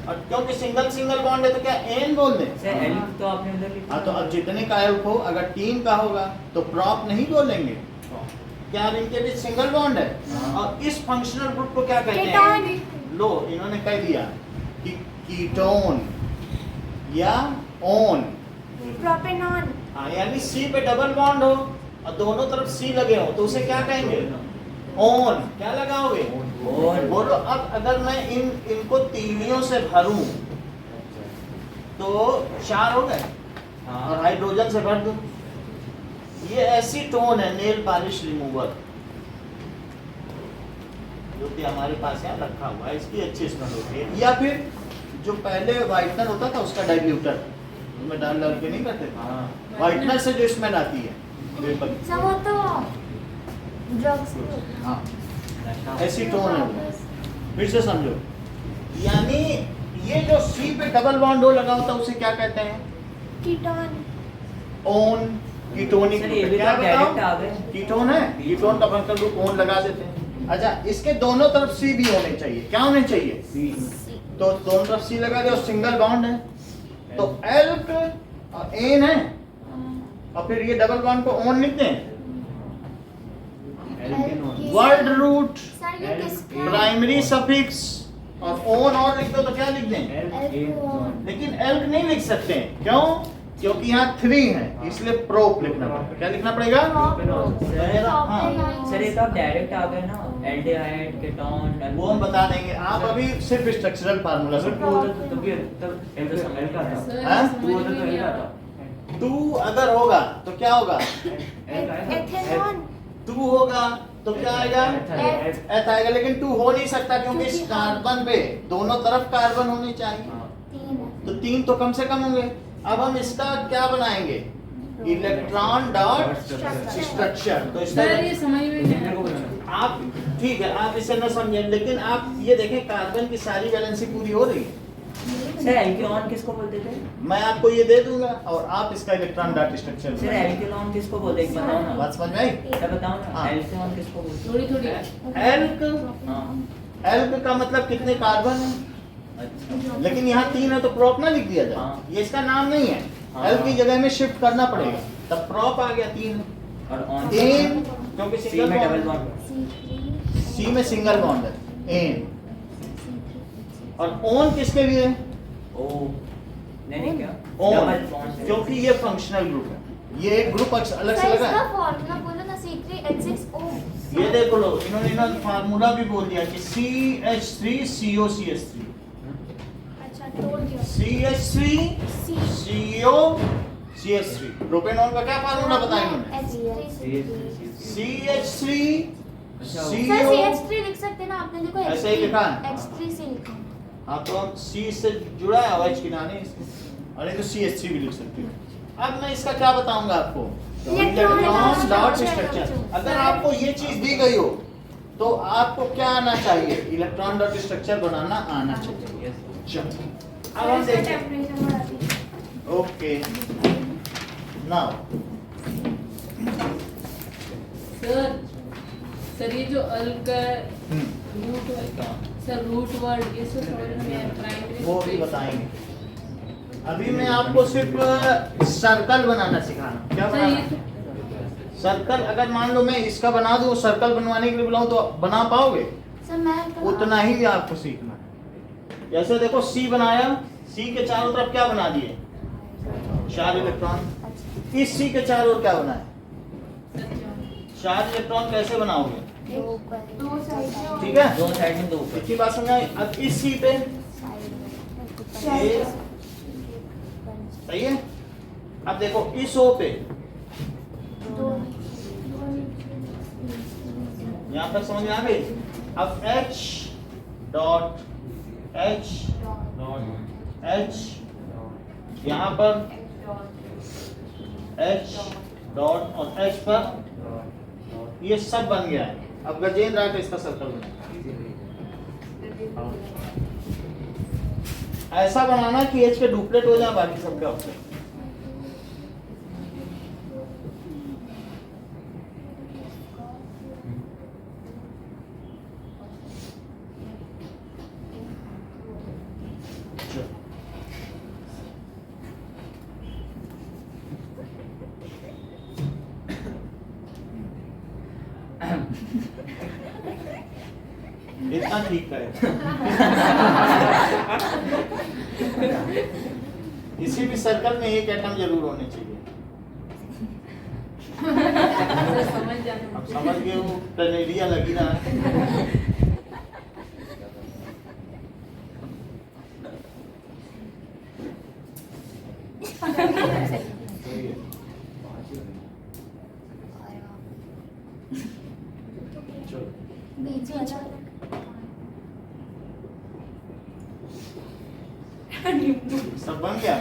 और क्योंकि सिंगल सिंगल बॉन्ड है तो क्या एन बोल दें? सर एल्क तो आपने उधर लिखा। हाँ, तो अब जितने का एल्क हो, अगर 3 का होगा तो प्रॉप नहीं बोलेंगे। क्या इनके बीच सिंगल बॉन्ड है? और इस फंक्शनल ग्रुप को क्या कहते हैं? लो, इन्होंने कह दिया कि कीटोन या ओन। प्रोपेनॉन। हाँ, यानी सी पे डबल बॉन्ड हो और दोनों तरफ सी लगे हो तो उसे क्या कहेंगे? ओन। क्या लगाओगे? ओन। बोलो। अब अगर मैं इनको तीलियों से भरूं तो 4 हो गए, और हाइड्रोजन से भर दूं। ये एसीटोन है, नेल पॉलिश रिमूवर। जो कि हमारे पास यहाँ रखा हुआ है, इसकी अच्छी स्मेल होती है। या फिर जो पहले वाइटनर होता था उसका डाइल्यूटर में डाल के नहीं करते थे, हाँ वाइटनर से जो स्मेल आती है वेपर की। सब वो तो ड्रग्स हाँ नशा एसीटोन है वो। फिर से समझो, यानी ये जो सी पे डबल बॉन्ड हो लगा होता है उसे क्या कहते हैं? Ketone own ketonic. सर, ये भी क्या तो direct बताओ? आ गए। कीटोन है, कीटोन का फंक्शनल ग्रुप ओन लगा देते हैं। अच्छा, इसके दोनों तरफ सी भी होने चाहिए। क्या होने चाहिए? सी तो दोनों तरफ सी लगा दे और सिंगल बॉन्ड है तो एल्क और एन है, और फिर ये डबल बॉन्ड को ओन लिखते हैं। एल्केनॉन वर्ड रूट सर ये किसका प्राइमरी सफिक्स और ओन और लिख दो तो क्या लिख दें? एल्केनॉन लेकिन एल्क नहीं लिख सकते हैं। क्यों? क्योंकि यहाँ 3 है, इसलिए प्रोप लिखना पड़ेगा। क्या लिखना पड़ेगा? हाँ, सर ये तो आप डायरेक्ट आ गए ना, एल्डिहाइड कीटोन वो हम बता देंगे। आप अभी सिर्फ स्ट्रक्चरल फार्मूला अगर समझो। टू होता तो तब एल का था सर हाँ? टू समझ होता में तो नहीं एल आ का रहा। था 2 अगर होगा तो क्या होगा? एल का एथेनॉन 2 होगा तो क्या आएगा? एथ आएगा। लेकिन 2 हो नहीं सकता क्योंकि इस कार्बन पे दोनों तरफ कार्बन होने चाहिए। 3 तो 3 तो कम से कम होंगे। अब हम इसका क्या बनाएंगे? Electron dot structure. तो इसका सर ये समझ में नहीं मेरे को आ बनाना आप ठीक है, आप इसे न समझें, लेकिन आप ये देखें कार्बन की सारी वैलेंसी पूरी हो रही है। सर एल्केनॉन किसको बोलते थे? मैं आपको ये दे दूंगा और आप इसका इलेक्ट्रॉन डॉट स्ट्रक्चर सर एल्केनॉन किसको बोलते हैं, एक बताओ ना। बात समझ में आई? सर बताओ ना, हाँ। एल्केनॉन किसको बोलते थोड़ी थोड़ी हैं? एल्क, हाँ एल्क का मतलब कितने कार्बन है, अच्छा लेकिन यहाँ 3 है तो प्रोप ना लिख दिया जाए। हाँ। ये इसका नाम नहीं है, हाँ। एल की जगह में शिफ्ट करना पड़ेगा, तब प्रोप आ गया 3। और ऑन एन क्योंकि सी सिंगल में डबल बॉन्ड, बॉन्ड सी में सिंगल बॉन्ड है एन। और ओन किसके लिए? ओ नहीं क्या ओन डबल बॉन्ड क्योंकि ये फंक्शनल ग्रुप है, ये एक ग्रुप अलग से सर लगा इसका है। फॉर्मूला बोलो ना C3H6O ये देखो लो, इन्होंने फार्मूला भी बोल दिया कि CH3COCH3, अच्छा तोड़ दिया CH3 C COCH3। प्रोपेनॉल का क्या फार्मूला बताया इन्होंने? CH3 sir CO। CH3 लिख सकते हैं ना, आपने देखो ऐसे ही लिखा है। H3 से लिखा है। हाँ तो हम C से जुड़ा है, OH की नानी इसमें, और ये तो CH3 भी लिख सकते हो। अब मैं इसका क्या बताऊंगा आपको? Electron electron dot structure. Structure. अगर आपको ये चीज दी गई हो तो आपको क्या आना चाहिए? इलेक्ट्रॉन डॉट स्ट्रक्चर बनाना आना चाहिए। चलो अब हम देखते हैं। टेम्परेचर बढ़ा दिया। ओके नाउ सर ये जो अल्क रूट सर रूट वर्ड ये सब समझ में नहीं आया। प्राइमरी वो भी बताएंगे। अभी मैं आपको सिर्फ सर्कल बनाना सिखाना। क्या सर ये बनाना? सर्कल अगर मान लो मैं इसका बना दूं, सर्कल बनवाने के लिए बुलाऊं तो बना पाओगे? सर मैं उतना ही आपको सीखना है। जैसे देखो सी बनाया, सी के चारों तरफ क्या बना दिए? 4 इलेक्ट्रॉन। इस सी के चारों ओर क्या बनाए? 4 इलेक्ट्रॉन कैसे बनाओगे? दो साइड ठीक है, दो साइड में दो ऊपर इतनी बात समझ आई? अब इस सी पे ये सही है। अब देखो इस ओ पे, यहाँ तक समझ में आ गई? अब H डॉट H H यहाँ पर H डॉट और H पर, ये सब बन गया है। अब गजेंद्र आके इसका सर्कल बना, ऐसा बनाना कि H के डुप्लेट हो जाए, बाकी सबका ऑप्शन। इतना ठीक है। किसी भी सर्कल में एक एटम जरूर होने चाहिए। सर समझ जाना। अब समझ गए वो टनेलिया लगी ना है। चलो बीच वाला सब बन गया।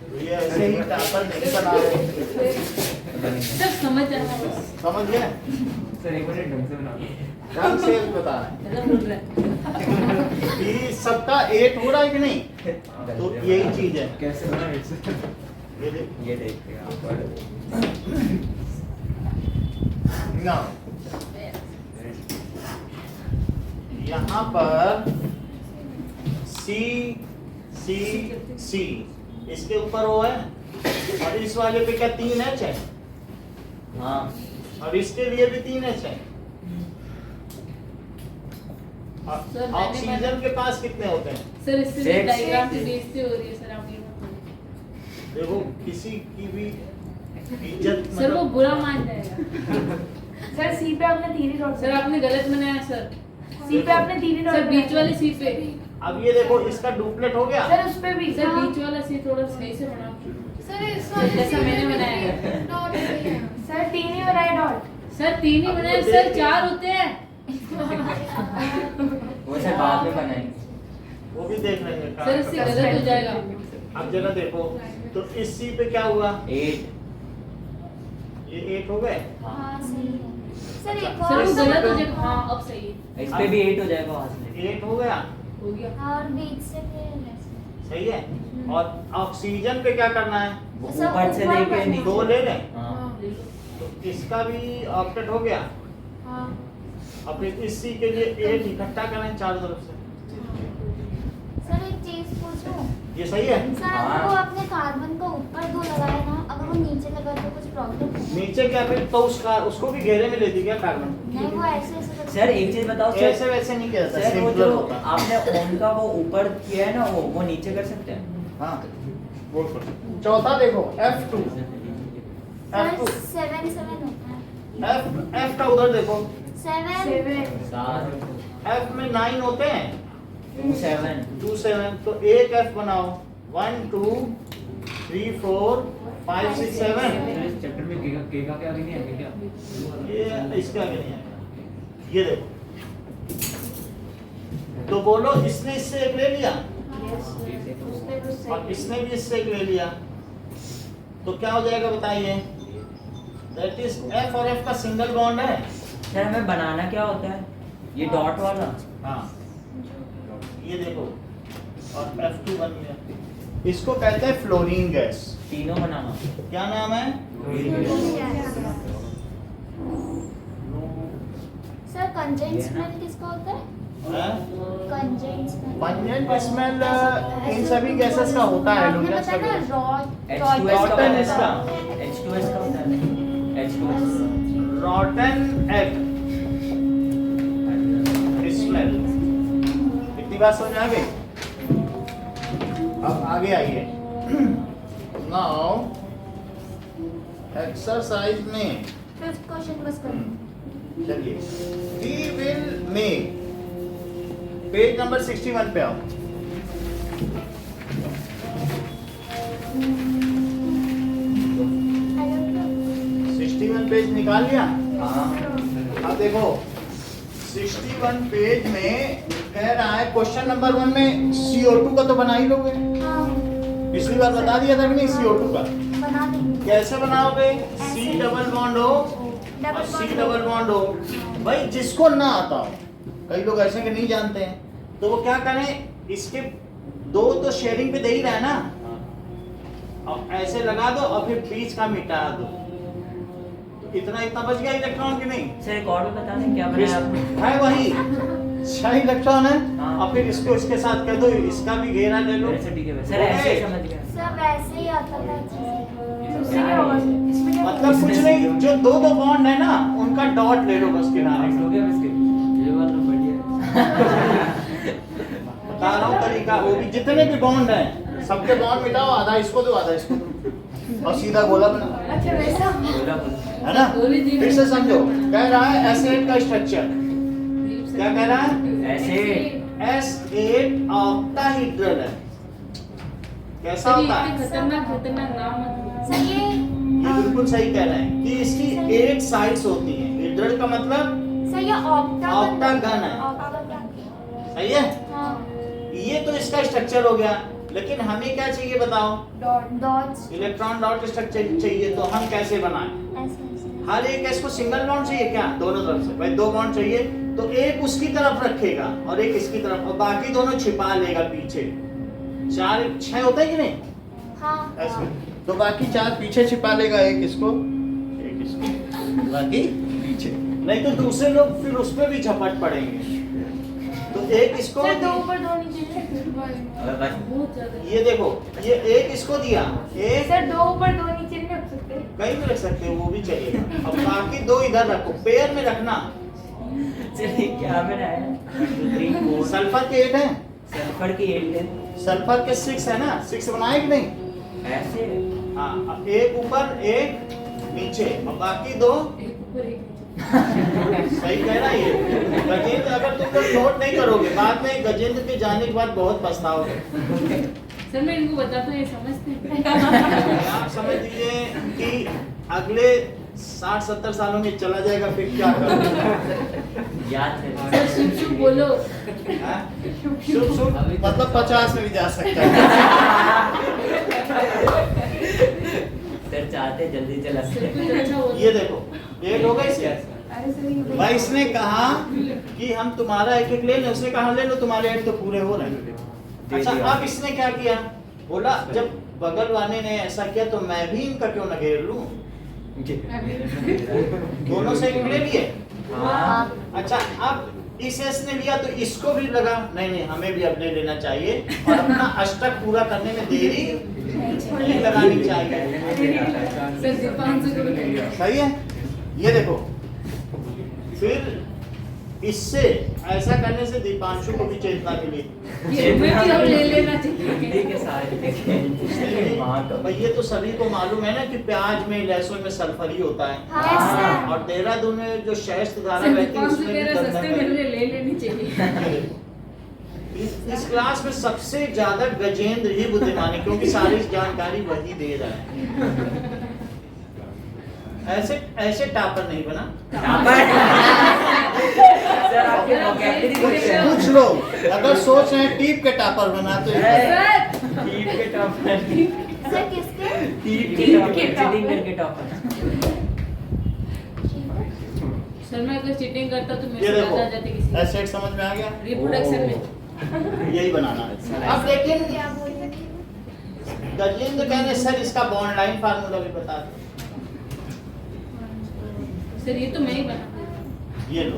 तो ये ऐसे ही टैपर नहीं बना रहे, सब समझ जाना बस। समझ गए? सर एक मिनट ढंग से बना दो। ढंग से बता रहे हैं ऐसा बोल रहा है। कि सबका 8 हो रहा है कि नहीं, तो यही चीज है। कैसे बना एक से? ये देख ये देखते हैं आप पर। ना, यहाँ पर सी सी सी इसके ऊपर वो है, और इस वाले पे क्या 3 एच है? हाँ, और इसके लिए भी 3 एच है। और सर, मैंने ऑक्सीजन के पास कितने होते हैं? सर इससे Six. डायग्राम से बेइज्जती हो रही है सर, आप ये मत बोलिए। देखो किसी की भी इज्जत सर वो मतलब बुरा मान जाएगा। सर सी पे आपने 3 ही डॉट सर आपने गलत बनाया सर। सी पे आपने 3 ही डॉट सर बीच वाले सी पे। अब ये देखो इसका डुप्लेट हो गया। सर उस पे भी सर बीच वाला सी थोड़ा सही से बनाओ। सर इस वाले जैसा से मैंने बनाया है। डॉट नहीं है। सर 3 ही बनाए डॉट। सर 3 ही बनाए सर, 4 होते हैं। वो सर बाद में बनाएंगे। वो भी देख लेंगे। सर इससे गलत हो जाएगा। अब जरा देखो, तो इस सी पे क्या हुआ? 8। ये 8 हो गए। हाँ सही है। सर एक सर और वो सर गलत हो जाएगा। हाँ अब सही है। इस पे भी 8 हो जाएगा वहां से। 8 हो गया, हो गया। और बीच से फिर ऐसे। सही है। और ऑक्सीजन पे क्या करना है? वो सर, ऊपर से ऊपर लेके करना। नीचे। 2 ले लें, हाँ। ले लो। तो इसका भी ऑक्टेट हो गया। हाँ। अब इस सी के लिए 8 इकट्ठा करें चारों तरफ से। सर एक चीज पूछूं? ये सही है। सर अगर वो अपने कार्बन को ऊपर 2 लगाए ना, अगर वो नीचे लगा तो कुछ प्रॉब्लम है? नीचे क्या फिर तो उसको भी घेरे में लेती क्या कार्बन? नहीं वो ऐसे ऐसे करके- सर एक चीज बताओ सर। ऐसे वैसे नहीं किया जाता, सर वो सिंपल जो होता। आपने ऑन का वो ऊपर किया है ना, वो नीचे कर सकते हैं। हाँ, बोल करो। चौथा देखो F2। सर F2 7 7 होता है। F का उधर देखो। 7 7 F में 9 होते हैं। 7 2 7, तो एक F बनाओ। 1 2 3 4 5 6 7। सर इस चैप्टर में के का क्या आगे नहीं है क्या? ये इसके आगे नहीं आएगा। ये देखो, तो बोलो इसने इससे एक ले लिया और इसने भी इससे एक ले लिया, तो क्या हो जाएगा बताइए? दैट इज F और F का सिंगल बॉन्ड है। सर हमें बनाना क्या होता है? ये डॉट वाला। हाँ, ये देखो, और F2 बन गया। इसको कहते हैं फ्लोरीन गैस। तीनों बनाना। क्या नाम है? सर कंजेंट स्मेल किसका होता है? Consent smell. पंजेंट स्मेल इन सभी गैसेस का होता है। आपने लोग बताया ना H2S का Rotten होता इसका। है। H2S का होता है। H2S। रॉटन egg smell. इतनी बात समझ आ गई? अब आगे आइए। नाउ एक्सरसाइज में 5th क्वेश्चन बस करो। चलिए, we will make, page number 61 पे आओ। I don't know. 61 पेज निकाल लिया? हाँ। अब देखो 61 पेज में कह रहा है क्वेश्चन नंबर 1 में CO2 का तो बना ही लोगे। हाँ पिछली बार बता दिया था कि नहीं CO2 का? बना देंगे। कैसे बनाओगे? C डबल बॉन्ड हो डबल और C बॉन्ड डबल बॉन्ड हो। भाई जिसको ना आता हो, कई लोग ऐसे कि नहीं जानते हैं, तो वो क्या करें, इसके 2 तो शेयरिंग पे दे ही रहा है ना, और ऐसे लगा दो और फिर बीच का मिटा दो, तो इतना बच गया इलेक्ट्रॉन की नहीं? सर एक और भी बता दें क्या बनाया आपने? है वही 6 इलेक्ट्रॉन है। हाँ। और फिर इसको इसके साथ कह दो, इसका भी घेरा ले लो। मेरे से ठीक है सर, ऐसे ही समझ गया। सब ऐसे ही आता था चीजें। इसमें क्या होगा? इसमें क्या मतलब कुछ नहीं, जो 2 बॉन्ड है ना उनका डॉट ले लो बस किनारे। हो गया इसके? ये बात तो बढ़िया है। बता रहा हूँ तरीका, वो भी जितने भी बॉन्ड हैं सबके बॉन्ड मिटाओ, आधा इसको दो आधा इसको दो और सीधा गोला बना, अच्छा वैसा बोला है ना? गोली दी। फिर से समझो, कह रहा है एसिड का स्ट्रक्चर। क्या कह रहा है? ऐसे S8 ऑक्टाहेड्रल है। कैसा सर, ये होता है? इतने खतरनाक नाम मत सर ये बिल्कुल सही कह रहे हैं कि इसकी 8 साइड्स होती हैं। हेड्रल का मतलब सर ये ऑक्टागन है। ऑक्टागन। सही है? हाँ ये तो इसका स्ट्रक्चर हो गया। लेकिन हमें क्या चाहिए बताओ? डॉट्स इलेक्ट्रॉन डॉट स्ट्रक्चर चाहिए, तो हम कैसे बनाएं? हर एक गैस को सिंगल बॉन्ड चाहिए क्या? दोनों तरफ से भाई 2 बॉन्ड चाहिए, तो एक उसकी तरफ रखेगा और एक इसकी तरफ, और बाकी दोनों छिपा लेगा पीछे। 4 6 होता है कि नहीं? हाँ ऐसे तो बाकी 4 पीछे छिपा लेगा, एक इसको एक इसको, बाकी पीछे। नहीं तो दूसरे लोग फिर उस पे भी झपट पड़ेंगे, तो एक इसको सर 2 ऊपर 2 नीचे अबे बस बहुत ज्यादा। ये देखो, ये एक इसको दिया, एक सर 2 ऊपर 2 नीचे नहीं रख सकते कहीं भी रख सकते हो, वो भी चलेगा। अब बाकी 2 इधर रखो, पेयर में रखना। चलिए क्या बनाया? 1 2 3 4 सल्फर के 8 है, सल्फर की 8 है। सल्फर के 6 है ना, 6 बनाए कि नहीं? ऐसे हाँ, अब एक ऊपर एक नीचे और बाकी 2 एक ऊपर एक नीचे। सही कह रहा है ये गजेंद्र। अगर तुम लोग नोट नहीं करोगे, बाद में गजेंद्र के जाने के बाद बहुत पछताओगे। सर मैं इनको बताता हूँ, ये समझते हैं। आप समझ लीजिए कि अगले 60-70 सालों में चला जाएगा, फिर क्या करोगे? याद है सर शुभ शुभ बोलो। हाँ? शुभ शुभ मतलब 50 में भी जा सकता है। सर चाहते जल्दी चला सर कुछ अच्छा बोलो। ये देखो, डेट हो गई इसके। अरे सर ये भाई इसने कहा कि हम तुम्हारा एक एक ले लें, उसने कहा ले लो, तुम्हारे 8 तो पूरे हो रहे हैं। अच्छा, अब इसने क्या किया? बोला जब बगल वाले ने ऐसा किया तो मैं भी इनका क्यों न घेर लूं? दोनों से एक ले लिए। हाँ अच्छा, अब इस एस ने लिया तो इसको भी लगा नहीं नहीं हमें भी अब ले लेना चाहिए, और अपना अष्टक पूरा करने में देरी नहीं लगानी चाहिए। सर दीपांशु को भी। सही है। ये देखो, फिर इससे ऐसा करने से दीपांशु को भी चेतना मिली। ये हमें भी अब ले लेना चाहिए। हिंदी के सारे हाँ तो भाई ये तो सभी को मालूम है ना कि प्याज में लहसुन में सल्फर ही होता है, हाँ और देहरादून में जो शहद धारा सर बहती है दीपांशु उसमें कह भी रहा है, सस्ते गंधक में है। ले लेनी चाहिए। इस क्लास में सबसे ज्यादा गजेंद्र ही बुद्धिमान है, क्योंकि सारी जानकारी वही दे रहा है। ऐसे ऐसे टापर नहीं बना। सर आपके vocabulary कुछ है। कुछ लोग अगर सोच रहे हैं टीप के टापर बना तो सर टीप के टॉपर सर किसके? टीप के के टॉपर। टॉपर चीटिंग करके टॉपर सर मैं अगर चीटिंग करता तो मेरे ये से देखो, ज्यादा आ जाते किसी एसेट समझ में आ गया? रिप्रोडक्शन में। यही बनाना है। अब लेकिन क्या बोल रहे थे? गजेंद्र कह रहे सर इसका बॉन्ड लाइन फार्मूला भी बता दो। सर ये तो मैं ही बना। ये लो,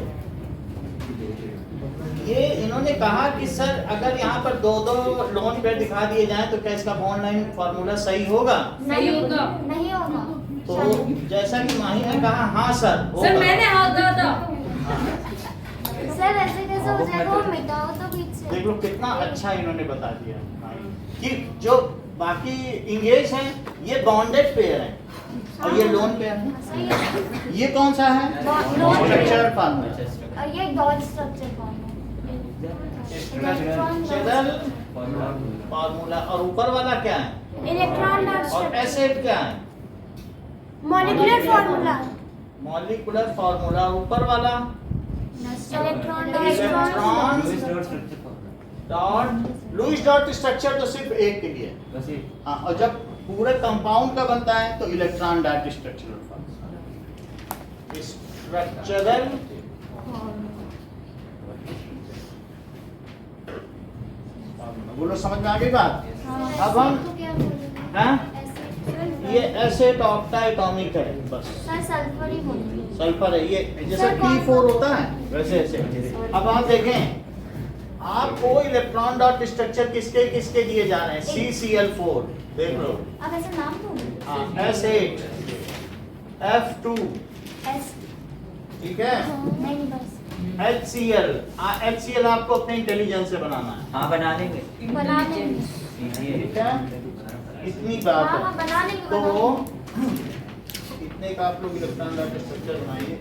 ये इन्होंने कहा कि सर अगर यहाँ पर 2-2 लोन पेयर दिखा दिए जाएं तो क्या इसका बॉन्ड लाइन फार्मूला सही होगा? सही होगा। नहीं होगा। तो जैसा कि माही ने कहा, हाँ सर होगा। सर मैंने हाथ कहा था। सर ऐसे कैसे हो जाएगा? वो मिटाओ तो बीच से। देख लो कितना अच्छा इन्होंने बता दिया कि जो बाकी इंगेज हैं ये बॉन्डेड पेयर हैं और ये लोन पेयर है। सही है। ये कौन सा है? Loan pair। Structural formula. और ये डॉट स्ट्रक्चर फॉर्म है। Structural formula. और ऊपर वाला क्या है? इलेक्ट्रॉन डॉट और स्ट्रक्चर। एसिड क्या है? Molecular formula. Molecular formula. ऊपर वाला electron dot electron structure. Dot Lewis dot structure तो सिर्फ एक के लिए। बस ये हाँ, और जब पूरे कंपाउंड का बनता है तो electron dot structural formula. Structural बोलो, समझ में आ गई बात? अब हम तो क्या बोल रहे हैं? हाँ, एसिड। ये एसिड ऑक्टाइटॉमिक है, बस सर सल्फर ही बोलते हैं। सल्फर है। ये जैसे सर, कौन- T4 होता है वैसे ऐसे। अब आप देखें, आपको इलेक्ट्रॉन डॉट स्ट्रक्चर किसके किसके दिए जा रहे हैं? CCl4 देख लो। आप ऐसे नाम दो। हाँ, S8 F2 एस। ठीक है, नहीं बस। HCl। HCl आपको अपने इंटेलिजेंस से बनाना है। हाँ बना लेंगे बना लेंगे। ठीक है, इतनी बात हाँ हाँ है। बना लेंगे। तो बना इतने का आप लोग इलेक्ट्रॉन डॉट स्ट्रक्चर बनाइए।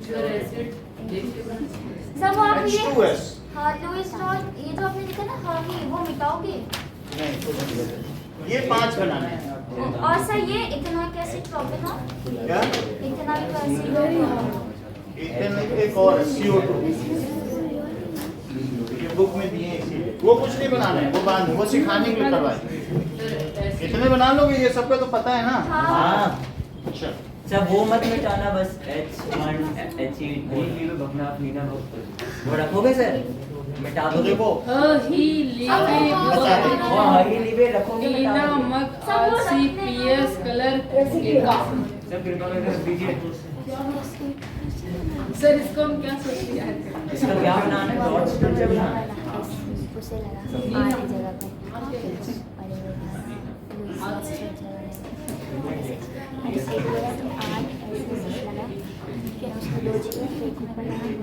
सर एक एसिड देख के बना। लेंगे। सब आप ये H2S हाँ लुईस डॉट ये जो आपने लिखा ना हाँ ये वो मिटाओगे। नहीं तो ये 5 बनाना है। और सर ये इथेनॉइक एसिड प्रोपेनॉल। क्या? Ethanoic acid. इथेनॉल एक और CO2 ये बुक में दिए हैं इसीलिए। वो कुछ नहीं बनाना है, वो सिखाने के लिए करवाए। इतने बना लोगे, ये सबका तो पता है ना। हाँ अच्छा सब वो मत मिटाना, बस H1 H8 वो रखोगे सर, मिटा तो दोगे। देखो ही लीवे हरी लीवे रखोगे, मिटा दोगे। नमक RCPS कलर का। सर इसको हम क्या सोचते हैं? इसका क्या बनाना है, डॉट स्ट्रक्चर बनाना है। उसे लगा आठ जगह पे और ये ऐसे लगा तो आठ ऐसे लगा, फिर उसको दो जगह फिर ऊपर लगा, एक नीचे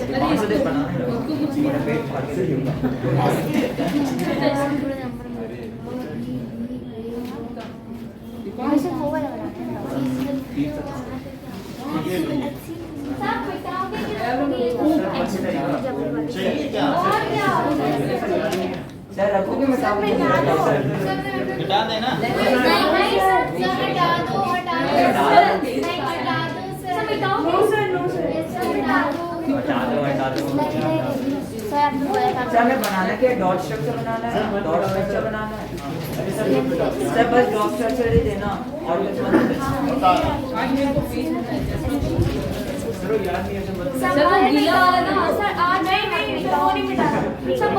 लगा, वैसे करके आठ फिर इन दोनों को अरे इसको उनको कुछ नहीं वैसे होगा लगा चाहिए क्या? सर रखोगे, मिटा दोगे। मिटा देना। हटा दो। सर हमें बनाना क्या है, डॉट स्ट्रक्चर बनाना है, डॉट स्ट्रक्चर बनाना है। सर बस डॉट स्ट्रक्चर ही देना और कुछ मत देना। बता आज मेरे को पेज में सर वो गीला वाला ना सर आज नहीं सब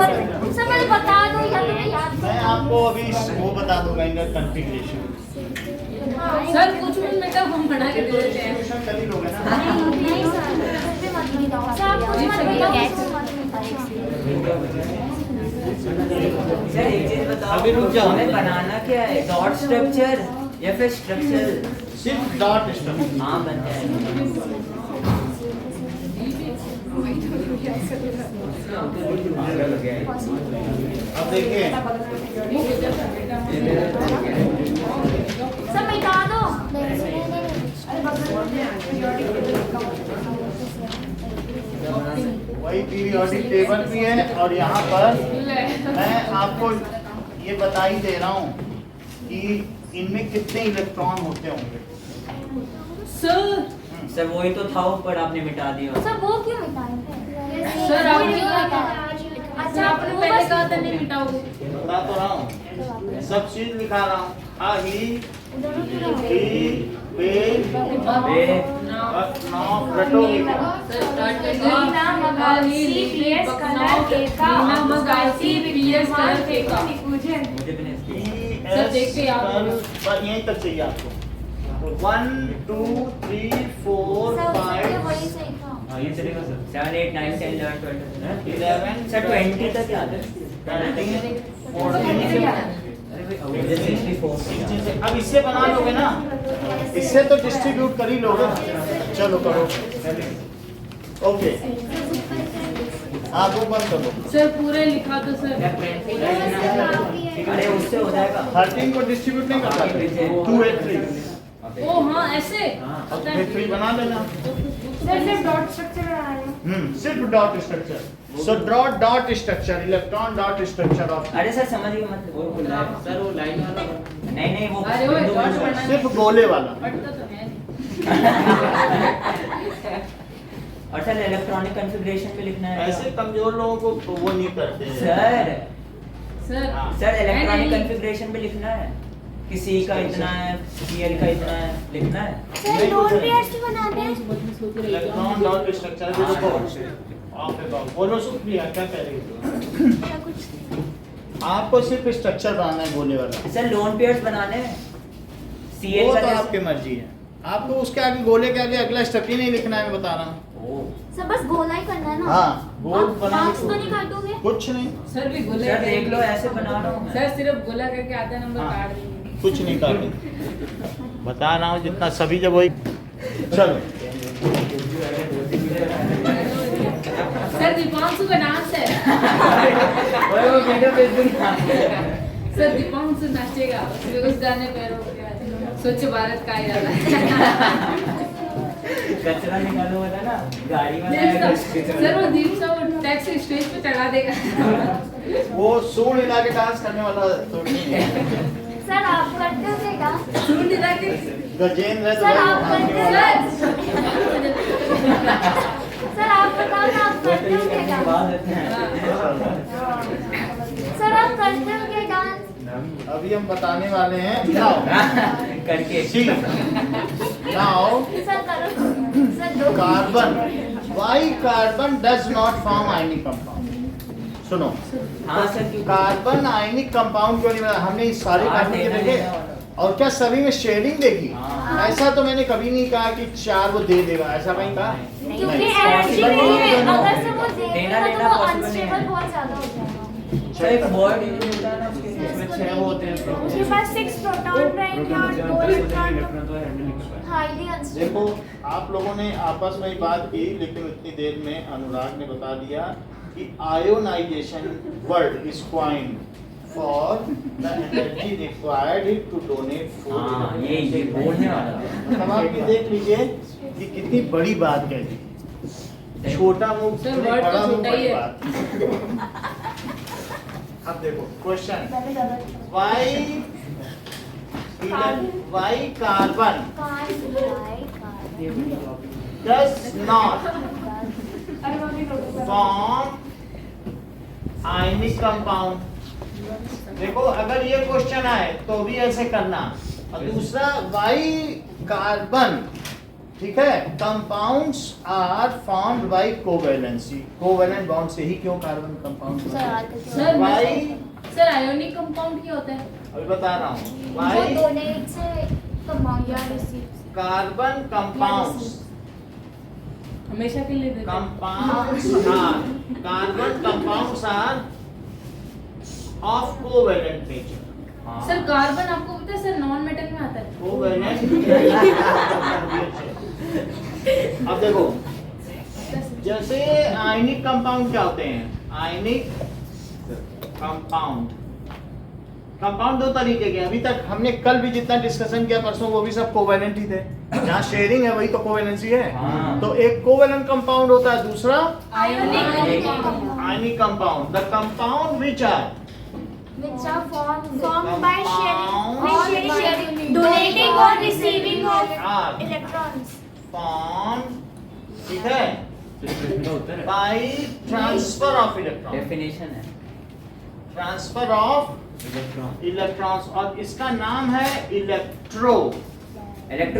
बता दो या तो याद मैं आपको अभी वो बता दूंगा, इनका कॉन्फ़िगरेशन। सर कुछ भी बेटा हम बना के दे देते हैं। कॉन्फ़िगरेशन कर ही लोगे ना। नहीं सर मत बताओ सर आप कुछ मत बताओ। सर एक चीज बताओ, अभी रुक जाओ। हमें बनाना क्या है, डॉट स्ट्रक्चर या फिर स्ट्रक्चर? सिर्फ डॉट स्ट्रक्चर। हाँ बनता है। अब देखिए सब मिटा दो। वही पीरियोडिक टेबल भी है, और यहाँ पर मैं आपको ये बता ही दे रहा हूँ कि इनमें कितने इलेक्ट्रॉन होते होंगे। सर वही तो था ऊपर, आपने मिटा दिया। सर वो क्यों मिटाए? सर आपने अच्छा आपने पहले कहा था नहीं मिटाओगे। बता तो रहा हूँ, सब चीज लिखा रहा हूँ। सर देखते आप यहीं तक चाहिए आपको। 1 2 3 4 5 ये चलेगा सर। 7 8 9 10 11 12 11 सर 20 तक याद है। 13 14। मुझे 64 अब इससे बना लोगे ना, इससे तो डिस्ट्रीब्यूट कर ही लोगे। चलो करो। ओके हाँ वो बंद कर दो। सर पूरे लिखा दो सर। अरे उससे हो जाएगा। 13 को डिस्ट्रीब्यूट नहीं कर सकते। 2 8 3 ओ हाँ ऐसे। अब 3 बना लेना। सर सिर्फ डॉट स्ट्रक्चर बना रहे हैं। सिर्फ dot structure. So dot structure, electron dot structure of. अरे सर समझ गए मत सर वो लाइन वाला नहीं वो अरे वो डॉट बनाना सिर्फ गोले वाला। पढ़ता तो है नहीं। और सर इलेक्ट्रॉनिक कॉन्फ़िगरेशन पे लिखना है। ऐसे कमजोर लोगों को वो नहीं करते हैं। सर सर इलेक्ट्रॉनिक नहीं। कॉन्फ़िगरेशन पे लिखना है कि C का इतना है, Cl का इतना है, लिखना है। सर लोन पेयर्स भी बनाते हैं। इलेक्ट्रॉन डॉट स्ट्रक्चर भी देखो। आप बोलो सुप्रिया क्या कह रही हो? आपको सिर्फ स्ट्रक्चर बनाना है गोले वाला। सर लोन पेयर्स बनाने हैं। वो Cl तो का जैसे- आपकी मर्जी है। आपको उसके आगे गोले के आगे अगला स्टेप ही नहीं लिखना है, मैं बता रहा हूँ। सर बस गोला ही करना है ना। हाँ गोल बना मार्क्स तो नहीं काटोगे? कुछ नहीं, सर भी गोला सर देख लो ऐसे बना रहा हूँ मैं। सर सिर्फ गोला करके आधा नंबर हाँ। काट देंगे। कुछ नहीं काटे। बता रहा हूँ जितना सभी जब वही। चलो सर दीपांशु का डांस है। वो वीडियो फेसबुक सर दीपांशु नाचेगा उस गाने पे स्वच्छ भारत का इरादा है। कचरा निकालो वाला ना, गाड़ी वाला सर वो दीप सा वो टैक्सी स्टेज पे चढ़ा देगा। वो सूढ़ हिला के डांस करने वाला तो नहीं है। सर आप करते हो क्या डांस? ढूंढ रहा कि गजेंद्र है तो सर, भाई आप वहाँ के करते वाला। सर आप बताओ ना आप करते हो क्या डांस? सर आप करते हो क्या डांस? अभी हम बताने वाले हैं। नाउ करके सी नाउ सर करो सर दो carbon, why carbon does not form ionic compound. सुनो, हाँ सर क्यों कार्बन आयनिक कंपाउंड क्यों नहीं बना? हमने इस सारे कार्बन के देखे और क्या सभी में शेडिंग देखी? हाँ। ऐसा तो मैंने कभी नहीं कहा कि 4 वो दे देगा, ऐसा कहीं कहा? क्योंकि नहीं। एनर्जी नहीं है, अगर से वो देना देगा लेना तो वो possible नहीं है। अनस्टेबल बहुत ज्यादा हो जाएगा। सर एक वर्ड यूज होता है ना उसके इसमें 6 वो होते हैं। उसके पास 6 प्रोटॉन रहेंगे और 2 इलेक्ट्रॉन। Highly unstable. देखो, आप लोगों ने आपस में ही बात की, लेकिन उतनी देर में अनुराग ने बता दिया कि ionization word is coined for the energy required to donate food. हाँ ये बोलने वाला मतलब आप ये देख लीजिए कि कितनी बड़ी बात कह दी। छोटा मुंह सर, नहीं, word तो बड़ा मुंह, छोटा ही बड़ी है। बात। अब देखो क्वेश्चन, मैंने ज्यादा वाई कार्बन डज नॉट अरे मम्मी को फॉर्म आयनिक कंपाउंड। देखो, अगर ये क्वेश्चन आए तो भी ऐसे करना। और दूसरा, वाई कार्बन, ठीक है, compounds are formed by covalency. Covalent bond से ही क्यों carbon compound? Sir why, sir ionic compound क्या होता है? अभी बता रहा हूँ। वो वाई डोनेट से कंपाउंड या रिसीव कार्बन कंपाउंड्स, हमेशा के लिए देते हैं। compounds are carbon compounds are of covalent nature. Sir carbon आपको पता है सर नॉन मेटल में आता है। Covalent। अब देखो, जैसे आयनिक कंपाउंड क्या होते हैं? आयनिक कंपाउंड, कंपाउंड 2 तरीके के। अभी तक हमने कल भी जितना डिस्कशन किया परसों, वो भी सब कोवेलेंट ही थे। जहाँ शेयरिंग है वही तो कोवेलेंसी है। हाँ। तो एक कोवेलेंट कंपाउंड होता है, दूसरा ionic ionic compound. The compound which are which are formed formed by sharing, donating or receiving of are electrons. formed, ठीक है, by transfer of electron, definition है transfer of electrons, और इसका नाम है इलेक्ट्रोवैलेंट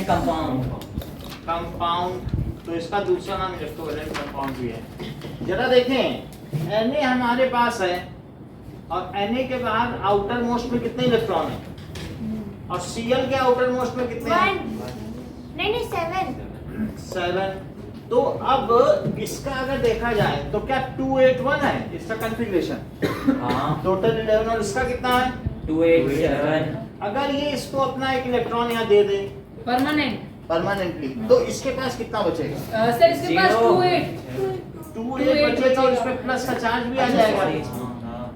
कंपाउंड। कंपाउंड। तो इसका दूसरा नाम इलेक्ट्रोवैलेंट कंपाउंड भी है। जरा देखें, Na हमारे पास है और Na के बाद आउटर मोस्ट में कितने इलेक्ट्रॉन है? और Cl के आउटर मोस्ट में कितने हैं? 1 नहीं 7 7। तो अब इसका अगर देखा जाए तो क्या 281 है इसका कॉन्फ़िगरेशन? हाँ टोटल 11। और इसका कितना है? 287। अगर ये इसको अपना एक इलेक्ट्रॉन यहाँ दे दे परमानेंट। परमानेंटली, तो इसके पास कितना बचेगा? सर इसके पास Zero। 28 2 बचेगा और इसमें प्लस का चार्ज भी आ जाएगा।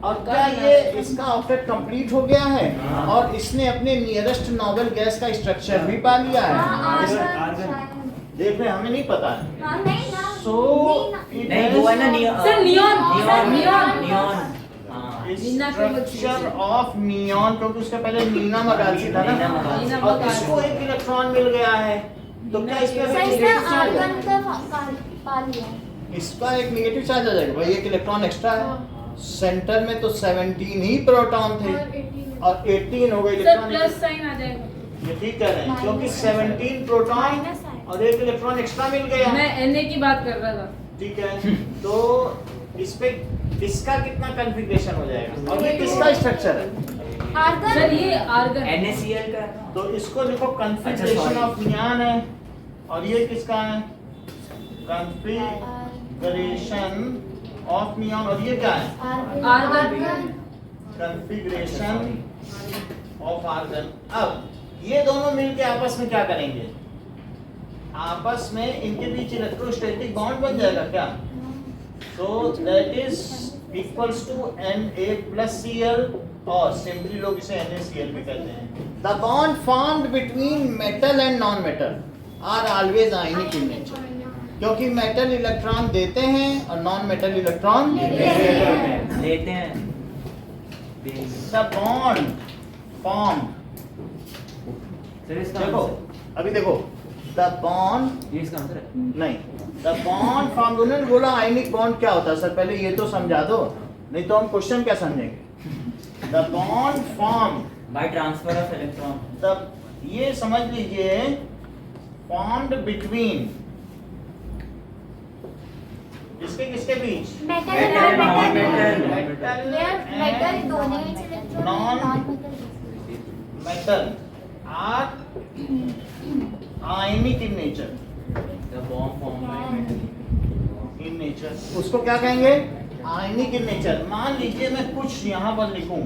और क्या ये इसका ऑक्टेट कंप्लीट हो गया है? और इसने अपने नियरेस्ट नोबल गैस का स्ट्रक्चर भी पा लिया है। देख रहे, हमें नहीं पता है। नहीं ना सो नहीं वो है ना sir neon neon structure of neon, क्योंकि उसके पहले नीना मगासी था नीना ना, मगासी। और इसको एक इलेक्ट्रॉन मिल गया है। तो क्या इसमें सर एक इसने नेगेटिव चार्ज आर्गन है? का पा लिया। इसका एक नेगेटिव चार्ज आ जाएगा भाई, एक इलेक्ट्रॉन एक्स्ट्रा है। सेंटर में तो 17 ही प्रोटॉन थे और 18 हो गए सर इलेक्ट्रॉन। प्लस साइन आ जाएगा। ये ठीक कह रहे हैं, क्योंकि 17 प्रोटॉन माइनस है। और एक इलेक्ट्रॉन एक्स्ट्रा मिल गया। मैं Na की बात कर रहा था। ठीक है, तो इस पे इसका कितना कॉन्फ़िगरेशन हो जाएगा? और ये किसका स्ट्रक्चर है? सर आर्गन ये आर्गन NaCl का तो इसको देखो, अच्छा, कॉन्फ़िगरेशन sorry। ऑफ नियॉन है। और ये किसका है? Configuration of neon. और ये क्या है? आर्गन। Configuration of argon. अब ये दोनों मिलके आपस में क्या करेंगे? आपस में इनके बीच इलेक्ट्रोस्टैटिक बॉन्ड बन जाएगा क्या? So that is equals to Na+Cl, और सिंपली लोग इसे NaCl भी कहते हैं। The bond formed between metal and non-metal are always ionic in nature, क्योंकि मेटल इलेक्ट्रॉन देते हैं और नॉन मेटल इलेक्ट्रॉन लेते हैं। द बॉन्ड फॉर्म, सर इसका देखो आंसर अभी देखो, द बॉन्ड ये इसका आंसर है। नहीं, द बॉन्ड फॉर्म, उन्होंने बोला आयनिक बॉन्ड क्या होता है सर, पहले ये तो समझा दो, नहीं तो हम क्वेश्चन क्या समझेंगे। The bond form, by transfer of electron. तब ये समझ लीजिए बॉन्ड बिटवीन इसके किसके बीच, मेटल Metal और and मेटल non-metal। मेटल दोनों ही electron Non- non metal are ionic in nature, the bond form by in nature उसको क्या कहेंगे, आयनिक इन नेचर। मान लीजिए मैं कुछ यहाँ पर लिखूं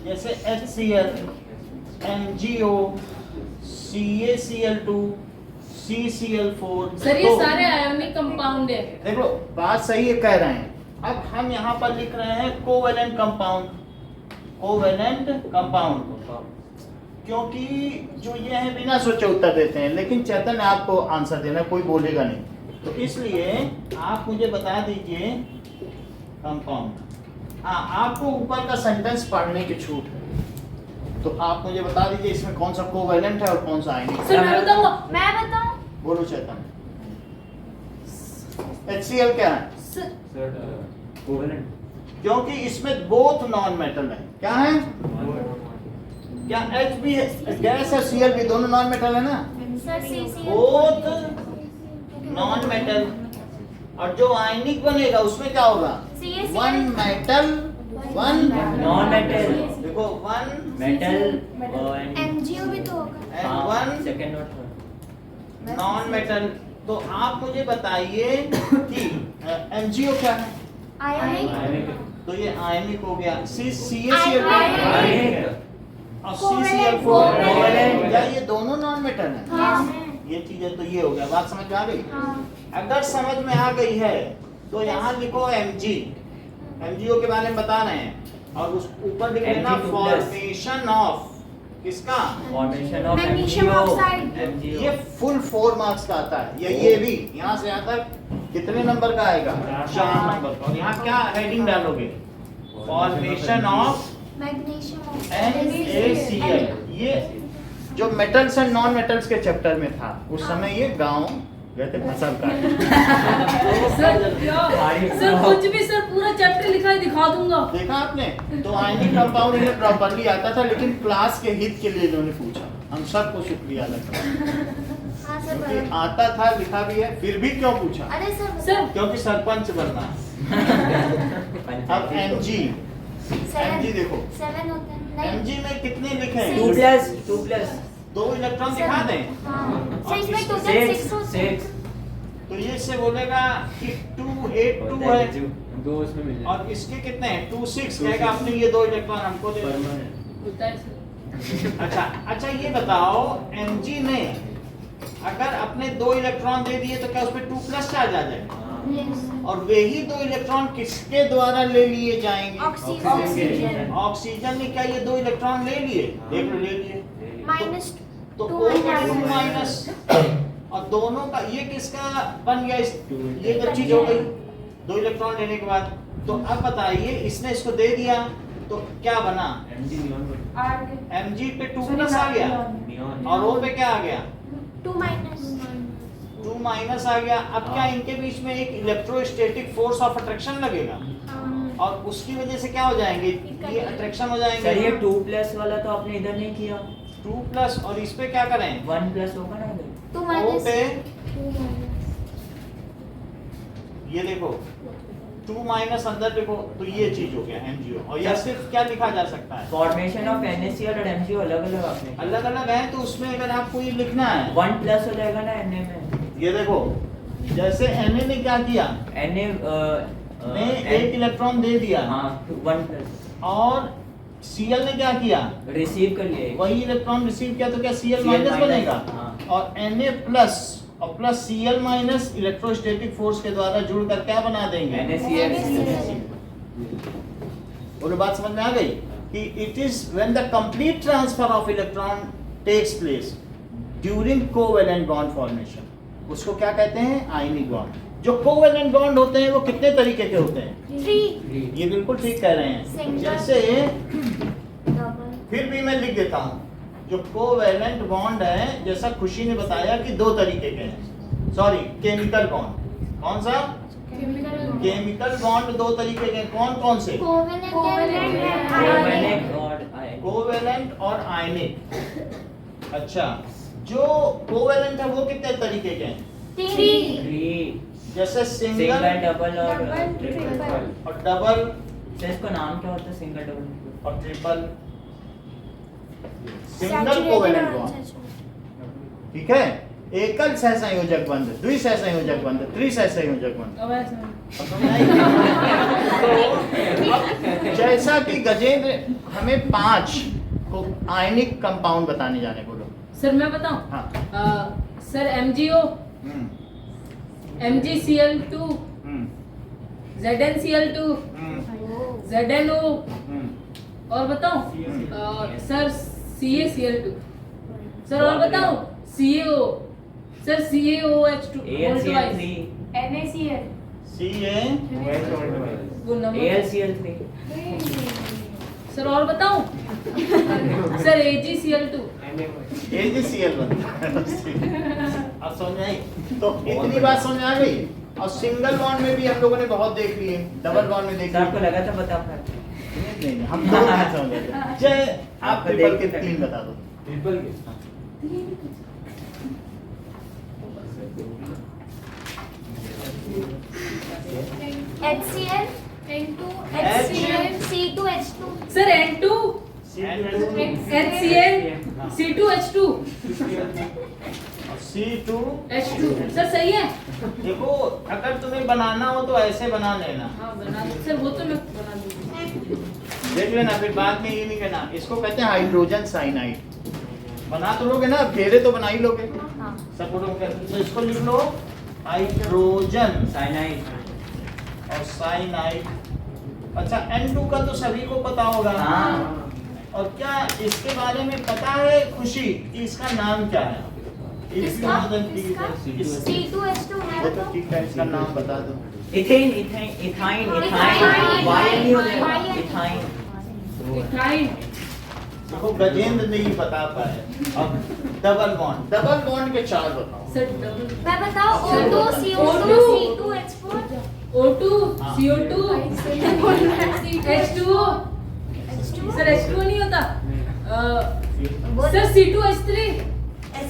जैसे HCl, MgO, CaCl2, CCl4। Sir ये सारे आयोनिक कंपाउंड है। देखो बात सही है कह रहे हैं। अब हम यहाँ पर लिख रहे हैं कोवेलेंट कंपाउंड, कोवेलेंट कंपाउंड, क्योंकि जो ये है बिना सोचे उत्तर देते हैं, लेकिन चेतन आपको आंसर देना, कोई बोलेगा नहीं, तो इसलिए आप मुझे बता दीजिए कंपाउंड। हाँ, आपको ऊपर का सेंटेंस पढ़ने की छूट है, तो आप मुझे बता दीजिए इसमें कौन सा कोवेलेंट है और कौन सा आयनिक। सर मैं बताऊंगा। मैं बताऊं, बोलो चेतन। HCl क्या है, सर सर कोवेलेंट क्योंकि इसमें बोथ नॉन मेटल है। क्या है, क्या H भी है, गैस और Cl भी दोनों नॉन मेटल है ना, sir CCl both non metal. और जो आयनिक बनेगा उसमें क्या होगा, CaCl one metal one non metal, देखो वन मेटल MgO भी तो होगा। एंड वन सेकंड और थर्ड। Non metal. तो आप मुझे बताइए कि MgO क्या है, आयनिक तो ये आयनिक हो गया। CaCl आयनिक। और कोवेलेंट। CCl4 क्या ये दोनों नॉन मेटल है, हाँ ये चीजें तो ये हो गया। बात समझ में आ गई, हाँ अगर समझ में आ गई है तो यहाँ लिखो MgO के बारे में बता रहे हैं, और उस ऊपर लिख लेना Mg2+। फॉर्मेशन ऑफ किसका, फॉर्मेशन ऑफ मैग्नीशियम ऑक्साइड। ये फुल 4 मार्क्स का आता है, ये भी यहाँ से यहाँ तक कितने नंबर का आएगा, 4 नंबर का। और यहाँ क्या हेडिंग डालोगे, formation of magnesium oxide. NaCl। ये जो मेटल्स एंड नॉन मेटल्स के चैप्टर में था, उस समय ये गांव गए थे फसल का। सर क्या सर कुछ भी सर पूरा चैप्टर लिखा है दिखा दूंगा। देखा आपने, तो आयनिक कंपाउंड इन्हें प्रॉपर्ली आता था, लेकिन क्लास के हित के लिए इन्होंने पूछा। हम सबको शुक्रिया अदा करते हैं, हाँ सर क्योंकि बराबर। आता था, लिखा भी है, फिर भी क्यों पूछा, अरे सर सर क्योंकि सरपंच बनना। अब Mg देखो, 7 होते हैं नहीं Mg में कितने लिखे हैं, 2+2+। 2 इलेक्ट्रॉन दिखा दें, हाँ सर इसमें और टोटल 6 होते हैं। 6 तो ये इससे बोलेगा कि 2 8 2 है, दो उसमें मिल और इसके कितने हैं, 2 6 कहेगा आपने ये 2 इलेक्ट्रॉन हमको दे दो। परमानेंट। होता है सर। अच्छा ये बताओ, Mg ने अगर अपने 2 इलेक्ट्रॉन दे दिए तो क्या उसमें 2+ चार्ज आ जाएगा, Yes. और वही 2 इलेक्ट्रॉन किसके द्वारा ले लिए जाएंगे, ऑक्सीजन ऑक्सीजन ने क्या ये 2 इलेक्ट्रॉन ले लिए, देख लो ले लिए, माइनस तो 2 O2 माइनस, और दोनों का ये किसका बन गया, ये एक चीज हो गई 2 इलेक्ट्रॉन लेने के बाद। तो अब बताइए, इसने इसको दे दिया तो क्या बना, Mg नियॉन Mg पे 2+ आ गया, नियॉन और O पे क्या आ गया, 2 माइनस 2 माइनस आ गया। अब क्या इनके बीच में एक इलेक्ट्रोस्टैटिक फोर्स ऑफ अट्रैक्शन लगेगा, और उसकी वजह से क्या हो जाएंगे, ये अट्रैक्शन हो सर ये जाएंगे। 2+ वाला तो आपने इधर नहीं किया, 2+ और इस पे क्या करें, 1+ होगा ना इधर। 2 O माइनस पे ये देखो 2 माइनस अंदर देखो, तो ये चीज हो गया MgO। और यह सिर्फ क्या लिखा जा सकता है, फॉर्मेशन ऑफ NaCl और MgO अलग-अलग आपने किया। अलग अलग है, तो उसमें अगर आपको ये लिखना है, 1+ हो जाएगा ना Na में। ये देखो जैसे Na ने क्या किया, Na ने 1 इलेक्ट्रॉन दे दिया, हाँ 1+। और Cl ने क्या किया, रिसीव कर लिए वही इलेक्ट्रॉन रिसीव किया, तो क्या Cl Cl माइनस माइनस, बनेगा, हाँ। और Na+ और plus Cl minus electrostatic force के द्वारा जुड़कर क्या बना देंगे, NaCl। बोलो बात समझ में आ गई, कि it is when the complete transfer of electron takes place during covalent bond formation, उसको क्या कहते हैं, आयनिक बॉन्ड। जो कोवेलेंट बॉन्ड होते हैं वो कितने तरीके के होते हैं? 3 ये बिल्कुल ठीक कह रहे हैं। Single. जैसे डबल फिर भी मैं लिख देता हूँ, जो कोवेलेंट बॉन्ड है, जैसा खुशी ने बताया कि 2 तरीके के हैं, सॉरी केमिकल बॉन्ड। कौन सा? केमिकल बॉन्ड 2 तरीके के हैं। कौन कौन से? कोवेलेंट कोवेलेंट और आयनिक। अच्छा, जो कोवेलेंट है वो कितने तरीके के हैं? 3 जैसे सिंगल डबल और ट्रिपल। और डबल सर इसका नाम क्या होता है? सिंगल डबल और ट्रिपल। सिंगल कोवेलेंट बॉन्ड, ठीक है। एकल सहसंयोजक बंध, द्विसहसंयोजक बंध, त्रिसहसंयोजक बंध। अब ऐसे में। अब समझ आई? तो अब जैसा कि गजेंद्र हमें 5 को आयनिक कंपाउंड बताने जाने बोलो। सर मैं बताऊं? हाँ। सर MgO, हम्म, MgCl2, हम्म, ZnCl2, ZnO, और बताऊं? सर CaCl2, सर और बताऊं? CaO, sir CaOH2 AlCl3 NaCl. Ca वो नंबर। AlCl3 सर और बताऊं? सर AgCl2, AgCl बनता है। अब समझ आई? तो इतनी बात समझ आ गई। और सिंगल बॉन्ड में भी हम लोगों ने बहुत देख लिए, डबल बॉन्ड में देख सर आपको लिए। लगा था बता पाए? नहीं, हम दो नहीं समझ रहे। जय आप ट्रिपल के 3 बता दो। ट्रिपल के HCl N2 HCl C2H2 sir N2, HCl, C2H2, C2। H2, sir सही है? देखो, अगर तुम्हें बनाना हो तो ऐसे बना लेना, हाँ बना दो सर, वो तो मैं बना दूंगी। देख लेना, फिर बाद में ये नहीं कहना। इसको कहते हैं हाइड्रोजन साइनाइड। बना तो लोगे ना, घेरे तो बना ही लोगे। हाँ सपोर्ट करके तो इसको लिख लो, हाइड्रोजन साइनाइड और साइनाइड। अच्छा, N2 का तो सभी को पता होगा। हाँ। और क्या इसके बारे में पता है खुशी कि इसका नाम क्या है? इसका इस- C2H2 है वो तो ठीक है, इसका नाम बता दो। Ethane ethyne ethyne ethyne. Why नहीं हो वाई। जाएगा इथाइन इथाइन, देखो, गजेंद्र नहीं बता पाए। अब डबल बॉन्ड के 4 बताओ। सर डबल, मैं बताऊं O2 CO2 C2H4 O2, हाँ। CO2, H2O, सर H2O नहीं होता? Sir C2H3,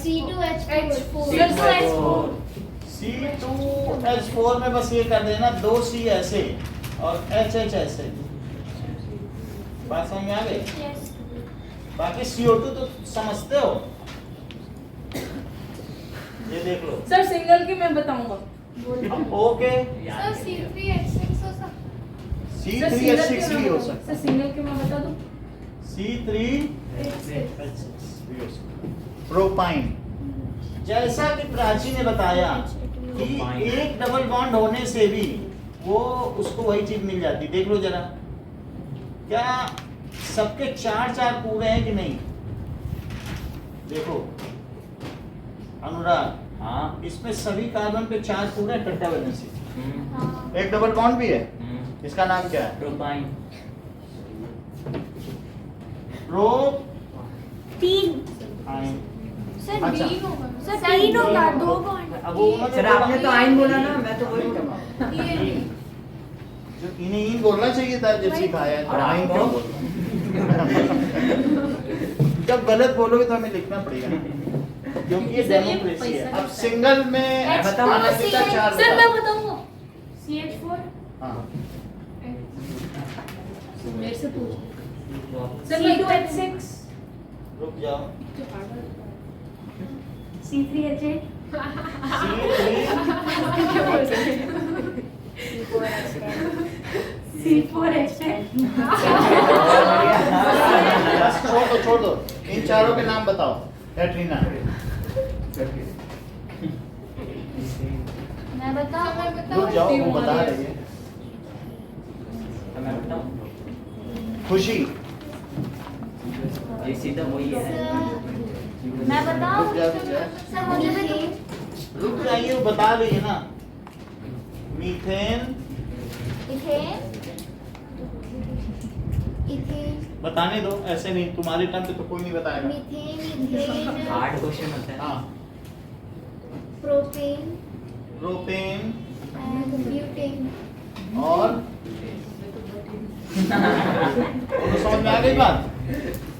C2H4 C2H4, C2H4 में बस ये कर देना, 2 C ऐसे और HH ऐसे। बात समझ में आ गई? Yes. बाकी CO2 तो समझते हो, ये देख लो। सर सिंगल की मैं बताऊंगा। अब ओके, Sir, C3H6 हो सकता सर सिंगल C3H6 की भी मैं हो बताऊं? सकता सर सिंगल की मैं बता दूं? C3H6 भी हो सकता। प्रोपाइन, जैसा कि प्राची ने बताया कि एक डबल बॉन्ड होने से भी वो उसको वही चीज मिल जाती। देख लो जरा, क्या सबके 4 पूरे हैं कि नहीं? देखो अनुराग, हाँ इसमें सभी कार्बन पे 4 पूरे टेट्रावैलेंसी। हम्म, एक डबल बॉन्ड भी है, इसका नाम क्या है? प्रोपाइन प्रो 3 सर अच्छा। 3 होगा सर 3 होगा 2 बॉन्ड अब वो उन्होंने सर आपने तो आइन बोला ना, मैं तो वही बोला। ये जो इन्हें इन बोलना चाहिए था जब सिखाया है, तो और आइन आपको? क्यों बोल जब गलत बोलोगे तो हमें लिखना पड़ेगा ना, क्योंकि ये सर, ये डेमोक्रेसी है। पैसा अब लगता है। सिंगल में H2O बताओ, अनन्यता CH 4 सर मैं बताओ। बताऊंगा, CH4 हाँ, मेरे से पूछ। सर मैं C2H6 रुक जाओ। C3H8 C4H10 बस छोड़ दो, इन चारों के नाम बताओ। कैटरीना, मैं बताऊं रुक जाओ, वो बता रही है। मैं बताऊं? खुशी, ये सीधा वही है। मैं बताऊं रुक जा। सर मुझे भी रुक जाइए, वो बता रही है ना। मीथेन, इथेन, इथेन, बताने दो, ऐसे नहीं, तुम्हारे टर्म पे तो कोई नहीं बताएगा। मीथेन, इथेन, हार्ड क्वेश्चन होता है। हाँ, प्रोपेन प्रोपेन एंड ब्यूटेन। और तो समझ में आ गई बात?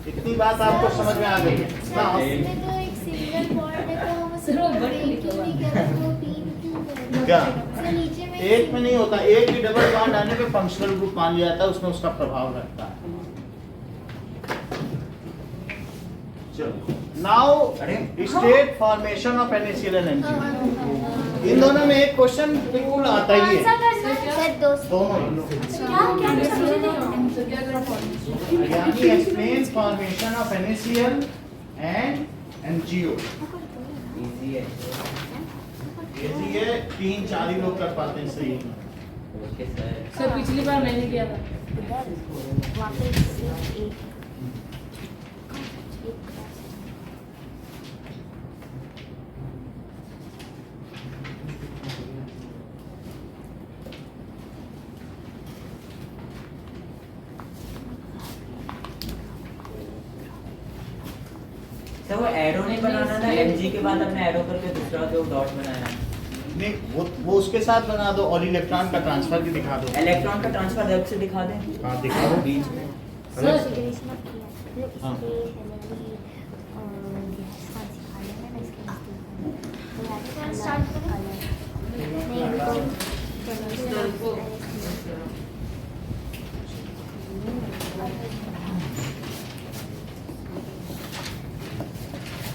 इतनी बात आपको समझ में आ गई? Now, इसमें तो एक सिंगल बॉन्ड है, तो हम सर, वो बटन क्यों नहीं कर रहे? प्रोटीन क्यों कर रहे? क्या? सर, नीचे में एक में नहीं होता, एक भी डबल बॉन्ड आने पे फंक्शनल ग्रुप मान लिया जाता है, उसमें उसका प्रभाव रहता है। चलो, now state formation of NaCl and NaCl। इन दोनों में एक क्वेश्चन बिल्कुल आता ही कौन सा है, करना है? सर, दो दोनों। क्या क्या समझे नहीं? तो क्या करें? यानी explain formation of NaCl and NGO। Easy है। इजी है, 3-4 ही लोग कर पाते हैं सही। Okay sir. सर पिछली बार मैंने किया था। वहाँ पे सिर्फ एक सर वो एरो नहीं बनाना ना, Mg के बाद हमने एरो करके दूसरा जो डॉट बनाया। नहीं, वो उसके साथ बना दो और इलेक्ट्रॉन का ट्रांसफर भी दिखा दो। इलेक्ट्रॉन का ट्रांसफर लेफ्ट से दिखा दें। हाँ, दिखा दो। बीच में। सर सिग्रेशन किया हाँ। स्टार्ट करें?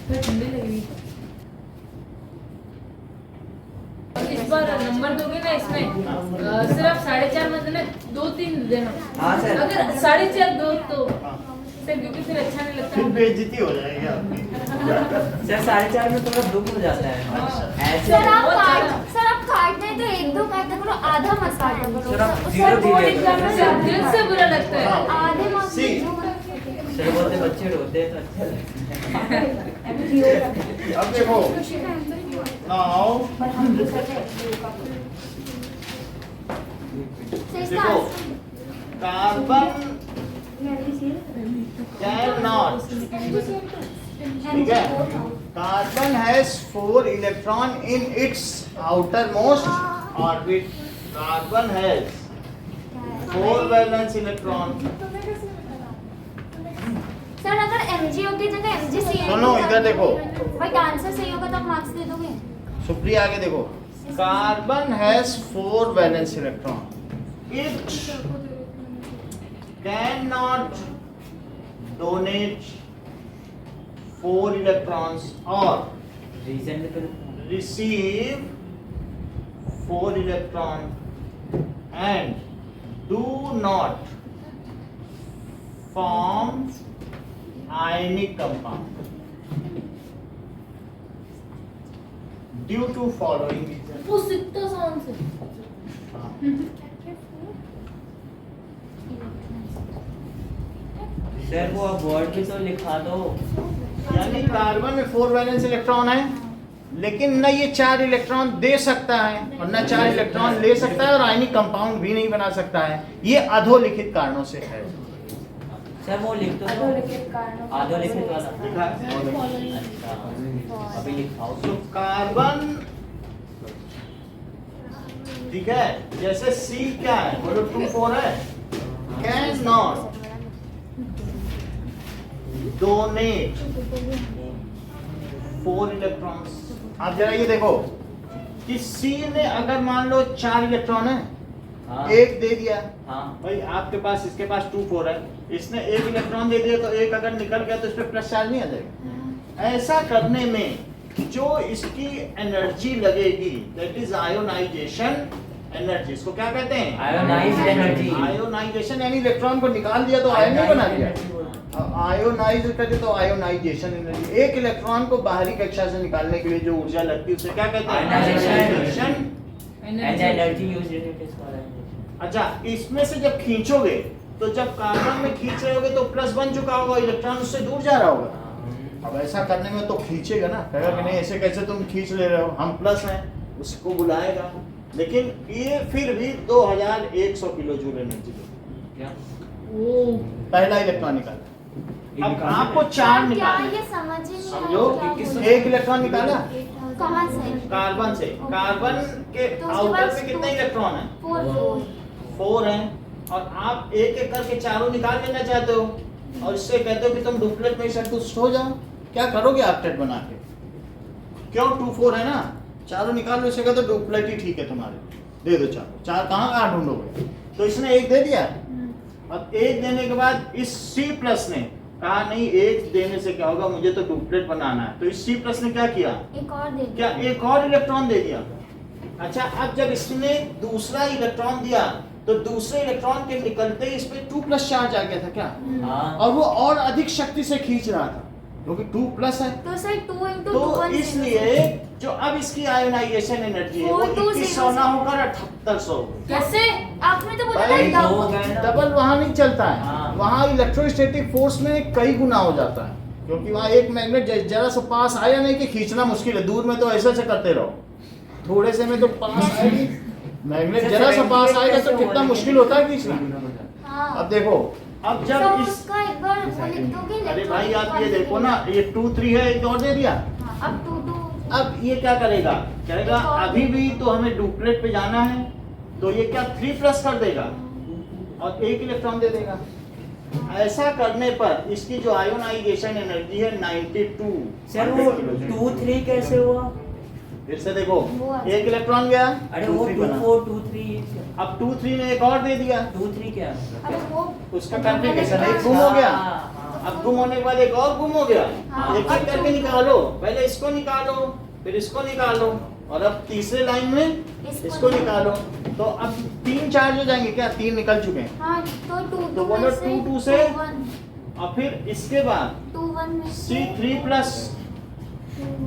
सर ठंडी लगी। इस बार नंबर दोगे ना इसमें, सिर्फ 4.5 मत देना, 2-3 देना। हाँ सर। अगर 4.5 दो तो हाँ। सर, क्योंकि फिर अच्छा नहीं लगता। फिर बेइज्जती हो जाएगी आपकी। सर 4.5 में थोड़ा दुख हो जाता है। ऐसे सर आप बहुत काट ज्यादा। सर आप काटना है तो 1-2 काटना करो, आधा मत काटना करो। सर, आप सर, जीरो बोर्ड दीजिए। एग्जाम में सर, दिल से बुरा लगता है। हाँ। आधे मार्क्स See. जो मत काटना। सर बोलते बच्चे रोते हैं तो अच्छा लगता है। अब देखो, नाउ सर, इसका देखो, आंसर- कार्बन कैन नॉट, ठीक है, carbon has 4 electron in its outer most orbit. Carbon has 4 valence electron. Sir अगर MgO की जगह MgCl सुनो, इधर देखो। बट आंसर सही होगा तो आप मार्क्स दे दोगे। सुप्रिया आगे देखो, carbon has 4 valence electron. It can not donate 4 electrons और रीजन में तो receive 4 electron and do not form ionic compound due to following reason। वो सिक्ता साउंड से। सर वो अब वर्ड भी तो लिखा दो। यानी कार्बन में 4 वैलेंस इलेक्ट्रॉन है, लेकिन न ये 4 इलेक्ट्रॉन दे सकता है और न 4 इलेक्ट्रॉन ले सकता है और आयनिक कंपाउंड भी नहीं बना सकता है। ये अधोलिखित कारणों से है। सर वो लिख दो। अधोलिखित कारणों से अधोलिखित वाला। लिखा है? अच्छा, अभी लिखाओ। तो कार्बन, ठीक है, जैसे C क्या है, बोलो 2-4 है, कैन नॉट डोनेट 4 इलेक्ट्रॉन्स। आप जरा ये देखो कि C ने अगर मान लो 4 इलेक्ट्रॉन है, हाँ। एक दे दिया, हाँ। भाई आपके पास, इसके पास 2-4 है, इसने 1 इलेक्ट्रॉन दे दिया, तो एक अगर निकल गया तो इस पे प्लस चार्ज नहीं आ जाएगा। ऐसा करने में जो इसकी एनर्जी लगेगी, दैट इज आयोनाइजेशन एनर्जी। इसको क्या कहते हैं? Ionised energy. आयोनाइजेशन यानी इलेक्ट्रॉन को निकाल दिया तो आयन नहीं बना दिया। आयोनाइज करके तो आयोनाइजेशन एनर्जी। एक इलेक्ट्रॉन को बाहरी कक्षा से निकालने के लिए जो ऊर्जा लगती है उसे क्या कहते हैं? Ionization. Energy. Energy used in it is called. अच्छा, इसमें से जब खींचोगे तो जब कार्बन में खींच रहे होगे तो प्लस बन चुका होगा, इलेक्ट्रॉन उससे दूर जा रहा होगा। अब ऐसा करने में तो खींचेगा ना, कहेगा कि नहीं ऐसे कैसे तुम खींच ले रहे हो, हम प्लस हैं, उसको बुलाएगा, लेकिन ये फिर भी 2100 किलो जूल एनर्जी देगा। क्या? पहला इलेक्ट्रॉन निकाला। अब आपको चार क्या निकालने, ये समझ ही नहीं समझो, आया क्या बोल एक इलेक्ट्रॉन निकाला कहाँ से? कार्बन से। कार्बन के तो उसके आउटर बाद पे कितने टू- इलेक्ट्रॉन है? 4 4 हैं, और आप एक एक करके चारों निकाल लेना चाहते हो, और इससे कहते हो कि तुम डुप्लेट में संतुष्ट हो जाओ। क्या करोगे ऑक्टेट बना के? क्यों 2 4 है ना, चारों निकाल लो। इसे कहते हो डुप्लेट ही ठीक है तुम्हारे, दे दो चारों। चार कहाँ ढूंढोगे? तो इसने एक दे दिया। अब एक देने के बाद इस C+ ने कहा नहीं, एक देने से क्या होगा, मुझे तो डुप्लेट बनाना है। तो इस C+ ने क्या किया? एक और दे क्या दिया। एक और इलेक्ट्रॉन दे दिया। अच्छा, अब जब इसने दूसरा इलेक्ट्रॉन दिया तो दूसरे इलेक्ट्रॉन के निकलते ही इस पे 2+ चार्ज आ गया था क्या? हाँ। और वो और अधिक शक्ति से खींच रहा था क्योंकि 2+ है। तो सर 2 into 2 तो 1 इसलिए जो अब इसकी आयोनाइजेशन एनर्जी है वो 2100 ना होकर 7800। कैसे? आपने तो बोला भाई, था हो double। गए ना। डबल वहां नहीं चलता है, हाँ। वहां इलेक्ट्रोस्टैटिक फोर्स में कई गुना हो जाता है, क्योंकि वहां एक मैग्नेट जरा सा पास आया नहीं कि खींचना मुश्किल है। दूर में तो ऐसे से करते रहो, थोड़े से में तो पास आएगी। मैग्नेट जरा सा पास आएगा तो कितना मुश्किल होता है खींचना। हाँ। अब देखो, अब सर जब इस, उसका एक बार वो लिख दोगे? अरे भाई आप ये देखो ना, ये 2 3 है, एक और दे दिया। हाँ, अब 2 2 अब ये क्या करेगा? कहेगा अभी भी तो हमें डुप्लेट पे जाना है, तो ये क्या 3+ कर देगा और एक इलेक्ट्रॉन दे देगा। ऐसा करने पर इसकी जो आयोनाइजेशन एनर्जी है 92। सर वो 2 3 कैसे हुआ? फिर से देखो, वो अच्छा। एक इलेक्ट्रॉन गया, अरे 2 वो 3 2 बना। 4 2 3 अब 2 3 ने एक और दे दिया, 2 3 क्या? अरे वो उसका कॉम्प्लिकेशन एक गुम हो गया। हाँ, अब गुम होने के बाद एक और गुम हो गया। हाँ। एक एक करके निकालो, पहले इसको निकालो, फिर इसको निकालो, और अब तीसरे लाइन में इसको निकालो। तो अब 3 चार्ज हो जाएंगे क्या? 3 निकल चुके हैं। हाँ, तो 2 तो 2 बोलो 2 2 से, 2 1 और फिर इसके बाद 2 1 में से C3+,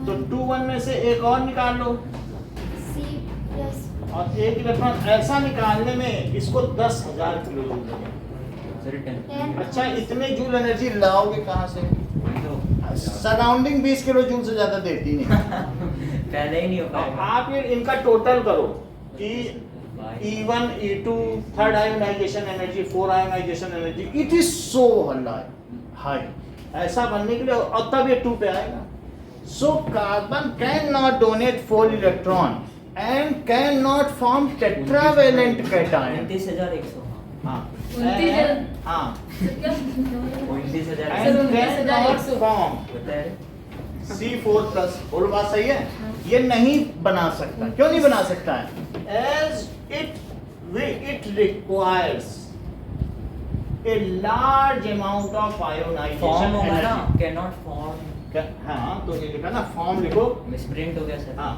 तो 2 1 में से एक और निकाल लो, C+ और एक इलेक्ट्रॉन। ऐसा निकालने में इसको 10,000 किलो जूल लगेगा। सर 10। 10 अच्छा, इतने जूल एनर्जी लाओगे कहाँ से? सराउंडिंग 20 किलो जूल से ज्यादा देती नहीं। पहले ही नहीं हो अब पाएगा। आप ये इनका टोटल करो कि E1 E2 third ionization energy, 4 ionization energy, it is so high. ऐसा बनने के लिए, और तब ये 2 पे आएगा। So carbon can not donate 4 electron and can not form tetravalent cation. 29,100। हाँ, 29,000 हाँ, क्या? 29,000 and sir, can 29,100 not form होता है। C4+। बोलो बात सही है? ये नहीं बना सकता। क्यों नहीं बना सकता है? As it requires a large amount of form ionization होगा ना, energy। Can not form. हाँ, तो ये लिखा ना, फॉर्म लिखो। मिसप्रिंट हो गया सर। हाँ,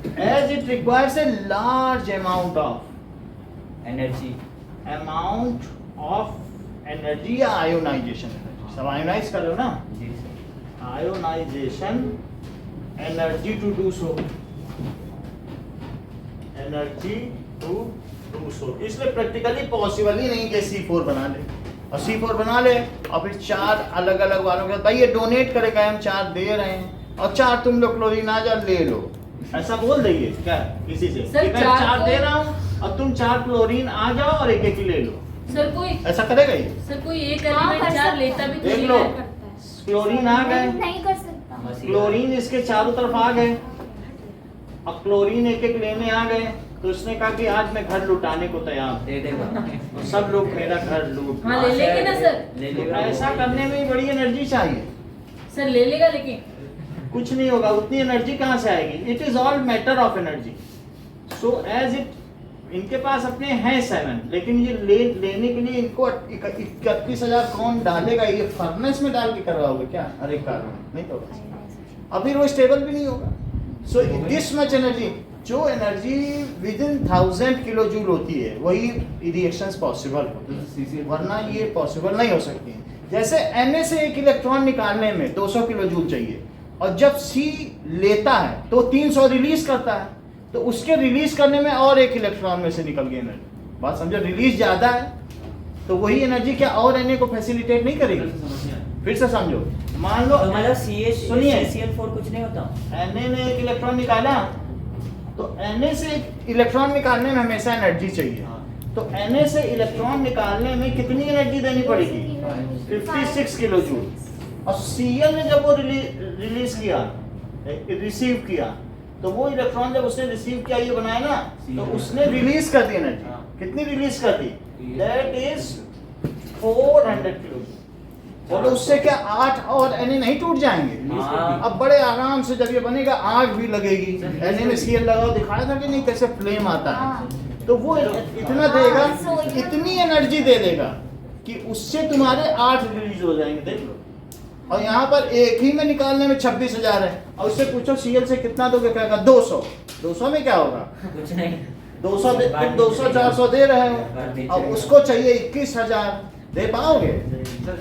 as it requires a large amount of energy. energy या आयोनाइजेशन एनर्जी, सब आयोनाइज कर लो ना। जी sir. Ionisation energy to do so, energy to do so. इसलिए प्रैक्टिकली पॉसिबल ही नहीं कि C4 बना ले, और C4 बना ले और फिर 4 अलग अलग वालों के, भाई ये डोनेट करेगा, हम 4 दे रहे हैं, और 4 तुम लोग क्लोरीन आ जा ले लो। ऐसा बोल देंगे क्या किसी से? सर, कि मैं 4 4 को- दे रहा हूँ और तुम 4 क्लोरीन आ जाओ और एक एक ही ले लो। सर कोई ऐसा करेगा ये? सर कोई एक हाँ, एलिमेंट कर 4 सकता लेता भी तो देख नहीं लो, है। क्लोरीन आ गए, नहीं कर सकता। बस ये- क्लोरीन इसके चारों तरफ आ गए, अब क्लोरीन एक एक लेने आ गए, तो उसने कहा कि आज मैं घर लुटाने को तैयार हूं। दे देगा। तो सब लोग मेरा घर लूट। हाँ, ले लेंगे ना सर। ले तो लेगा। ऐसा करने में ही बड़ी एनर्जी चाहिए। सर ले लेगा, लेकिन कुछ नहीं होगा, उतनी एनर्जी कहाँ से आएगी? It is all matter of energy. So as it, इनके पास अपने हैं 7, लेकिन ये लेने के लिए इनको 31,000 कौन डालेगा? ये फर्नेस में डाल के करवाओगे क्या? अरे कार्बन नहीं तो अभी वो स्टेबल भी नहीं होगा। सो दिस मच एनर्जी, जो energy with in 1000 kilo joule होती है, वही रिएक्शंस पॉसिबल होती है, वरना ये पॉसिबल नहीं हो सकती है। जैसे Na से एक इलेक्ट्रॉन निकालने में 200 किलो जूल चाहिए, और जब C लेता है तो 300 रिलीज करता है, तो उसके रिलीज करने में और एक इलेक्ट्रॉन में से निकल गई एनर्जी। बात समझो, रिलीज ज्यादा है तो वही एनर्जी क्या और Na को फैसिलिटेट नहीं करेगी? फिर से समझो, मान लो तो मतलब CH सुनिए, CCl4 कुछ नहीं होता। Na ने एक इलेक्ट्रॉन निकाला, तो Na से इलेक्ट्रॉन निकालने में हमेशा एनर्जी चाहिए। तो Na से इलेक्ट्रॉन निकालने में कितनी एनर्जी देनी पड़ेगी? 56 किलो जूल। और Cl ने जब वो रिलीज किया, रिसीव किया, तो वो इलेक्ट्रॉन जब उसने रिसीव किया, ये बनाया ना, तो उसने रिलीज कर दी एनर्जी। कितनी रिलीज कर दी? That is 400 kilojoule. बोलो उससे क्या 8 और Na नहीं टूट जाएंगे? अब बड़े आराम से जब ये बनेगा आग भी लगेगी। Na में Cl लगाओ, दिखाया था कि नहीं कैसे फ्लेम आता है। तो वो इतना देगा, इतनी एनर्जी दे देगा कि उससे तुम्हारे 8 रिलीज हो जाएंगे। देख लो। और यहाँ पर एक ही में निकालने में 26,000 है, और उससे पूछो Cl से कितना दोगे, कहेगा 200। 200 में क्या होगा? कुछ नहीं। 200 400 दे रहे हो, और उसको चाहिए 21,000। दे पाओगे?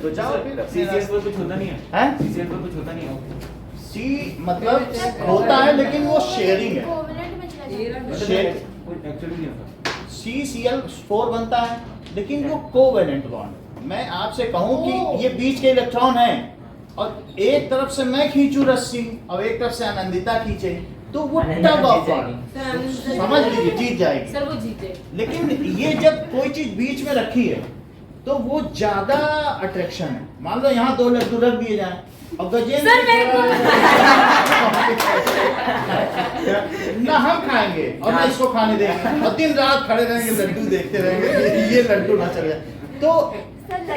तो जाओ फिर। CCS पर कुछ होता नहीं है? हैं? CCS पर कुछ होता नहीं है? सी मतलब होता है, लेकिन वो शेयरिंग है। कोवेलेंट में चला जाता है। शेयर कुछ एक्चुअली नहीं होता। CCl4 बनता है, लेकिन वो कोवेलेंट बॉन्ड। मैं आपसे कहूं कि ये बीच के इलेक्ट्रॉन है, और एक तरफ से मैं खींचूं रस्सी और एक तरफ से आनंदिता खींचे, तो वो टग ऑफ समझ लीजिए जीत जाएगी। सर वो जीते। लेकिन ये जब कोई चीज बीच में रखी है, तो वो ज्यादा अट्रैक्शन है। मान लो यहाँ 2 लड्डू रख दिए जाए, और गजेंद्र सर मेरे को ना हम खाएंगे और ना इसको खाने देंगे, और दिन रात खड़े रहेंगे, लड्डू देखते रहेंगे, ये लड्डू ना चले जाए। तो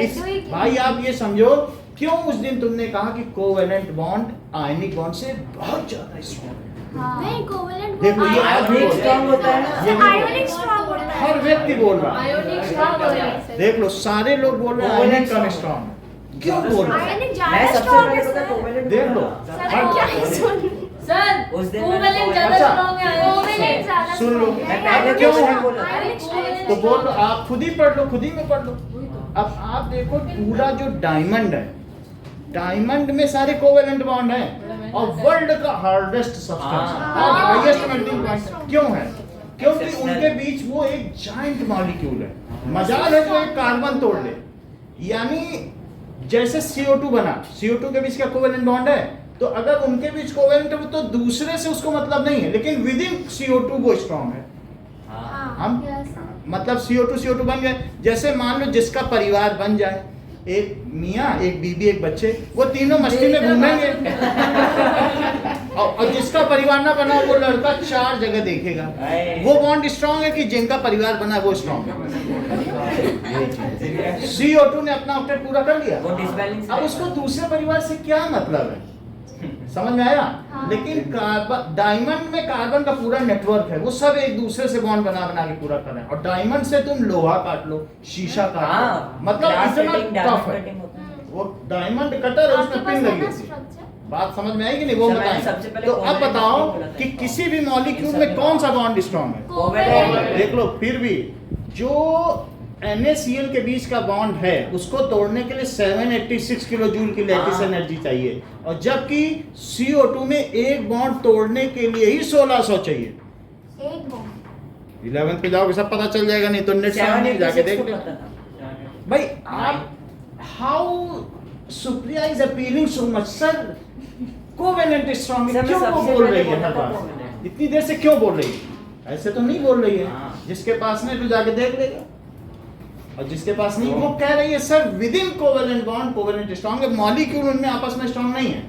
इस भाई आप ये समझो, क्यों उस दिन तुमने कहा कि कोवेलेंट बॉन्ड आयनिक बॉन्ड से बहुत ज्यादा स्ट्रॉन्ग है? नहीं, कोवेलेंट देखो ये आयनिक स्ट्रॉन्ग होता है ना। ये आयोनिक स्ट्रॉन्ग होता है। हर व्यक्ति बोल रहा है। आयोनिक स्ट्रॉन्ग हो जाए। देख लो सारे लोग बोल रहे हैं आयनिक कम स्ट्रॉन्ग है। क्यों बोल रहे हैं? आयोनिक मैं ज्यादा सबसे स्ट्रॉन्ग पहले है पता सर। कोवेलेंट देख लो। सर क्या है सुन। सर उस दिन कोवेलेंट मैंने ज्यादा अच्छा। स्ट्रॉन्ग है आयोनिक कोवेलेंट से। ज्यादा सुन लो। strong है। मैं पहले क्यों क्यों है? बोला? आयोनिक strong तो बोल लो, आप खुद ही पढ़ लो, खुद ही में पढ़ लो। अब आप देखो पूरा जो डायमंड है, डायमंड में सारे कोवेलेंट बॉन्ड हैं, और वर्ल्ड का हार्डेस्ट सब्सटेंस हाँ। और हाईएस्ट मेल्टिंग पॉइंट क्यों है? क्योंकि उनके बीच वो एक जाइंट मॉलिक्यूल है। मजाल है जो एक कार्बन तोड़ ले, यानी जैसे CO2 बना, CO2 के बीच का कोवेलेंट बॉन्ड है, तो अगर उनके बीच कोवेलेंट है तो दूसरे से उसको मतलब नहीं है, लेकिन विद इन CO2 वो स्ट्रॉन्ग है। हम मतलब CO2 बन गए। जैसे मान लो जिसका परिवार बन जाए, एक मियाँ, एक बीबी, एक बच्चे, वो तीनों मस्ती में घूमेंगे। और जिसका परिवार ना बना, वो लड़का 4 जगह देखेगा। वो बॉन्ड स्ट्रॉन्ग है कि जिनका परिवार बना वो स्ट्रॉन्ग है। CO2 ने अपना ऑक्टेट पूरा कर लिया, वो डिसबैलेंस अब उसको दूसरे परिवार से क्या मतलब है? समझ में आया? हाँ। लेकिन कार्बन, डायमंड में कार्बन का पूरा नेटवर्क है, वो सब एक दूसरे से बॉन्ड बना बना के पूरा कर रहे हैं। और डायमंड से तुम लोहा काट लो, शीशा काट लो, मतलब इतना टफ है। वो डायमंड कटर है, उसमें पिन लगी होती है। बात समझ में आई कि नहीं? वो सर, मैंने सबसे बताएं। पहले तो अब कोवेलेंट बताओ बोला था। कि किसी भी मॉलिक्यूल में कौन सा बॉन्ड स्ट्रॉन्ग है? कोवेलेंट। देख लो, फिर भी जो NaCl के बीच का बॉन्ड है, उसको तोड़ने के लिए 786 किलो जूल की लैटिस एनर्जी चाहिए, और जबकि CO2 में एक बॉन्ड तोड़ने के लिए ही 1600 चाहिए। एक बॉम्ब। 11th पे जाओगे सब पता चल जाएगा, नहीं तो नेट सामने जाके देख ले भाई। आप how Supriya is appealing so much sir, covalent strong sir, मैं क्यों वो सबसे बोल पहले रही है? हर बोला था बार कोवेलेंट। इतनी देर से क्यों बोल रही है? ऐसे तो नहीं बोल रही है। हाँ। जिसके पास नहीं तो जाके देख लेगा, और जिसके पास नहीं वो कह रही है sir with in covalent bond covalent strong है। मॉलिक्यूल उनमें आपस में स्ट्रॉन्ग नहीं है,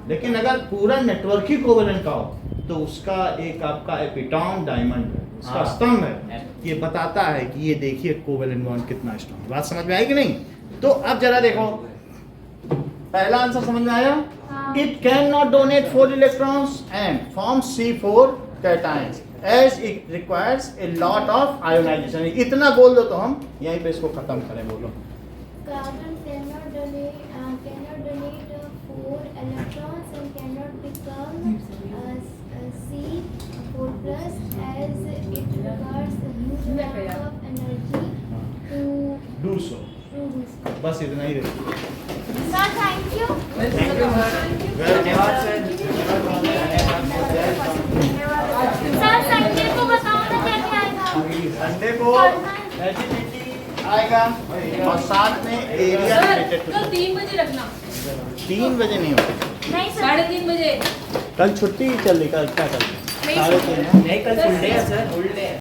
लेकिन अगर पूरा नेटवर्क ही कोवेलेंट का हो, तो उसका एक आपका एपिटॉम डायमंड है, उसका हाँ। स्तंभ है, ये बताता है कि ये देखिए कोवेलेंट बॉन्ड कितना स्ट्रॉन्ग। बात समझ में आई कि नहीं? तो अब जरा देखो, पहला आंसर समझ में आया? हाँ। It can not donate 4 electrons and form C4 cations as it requires a lot of ionization. इतना बोल दो तो हम यहीं पे इसको खत्म करें। बोलो। Carbon cannot donate 4 electrons and cannot become C4 plus as it requires a huge amount of energy to do so, do this. बस इतना ही देखो। Sir, thank you. धन्यवाद सर। सर, संडे को बताओ ना क्या क्या आएगा। संडे को एजिलिटी आएगा, और साथ में एरिया सर रिलेटेड। कल 3 बजे रखना। 3 बजे नहीं होगा, नहीं सर। 3:30 बजे। कल छुट्टी चल रही, कल क्या कर रही? साढ़े तीन है। नहीं कल फुल डे है सर, फुल डे है।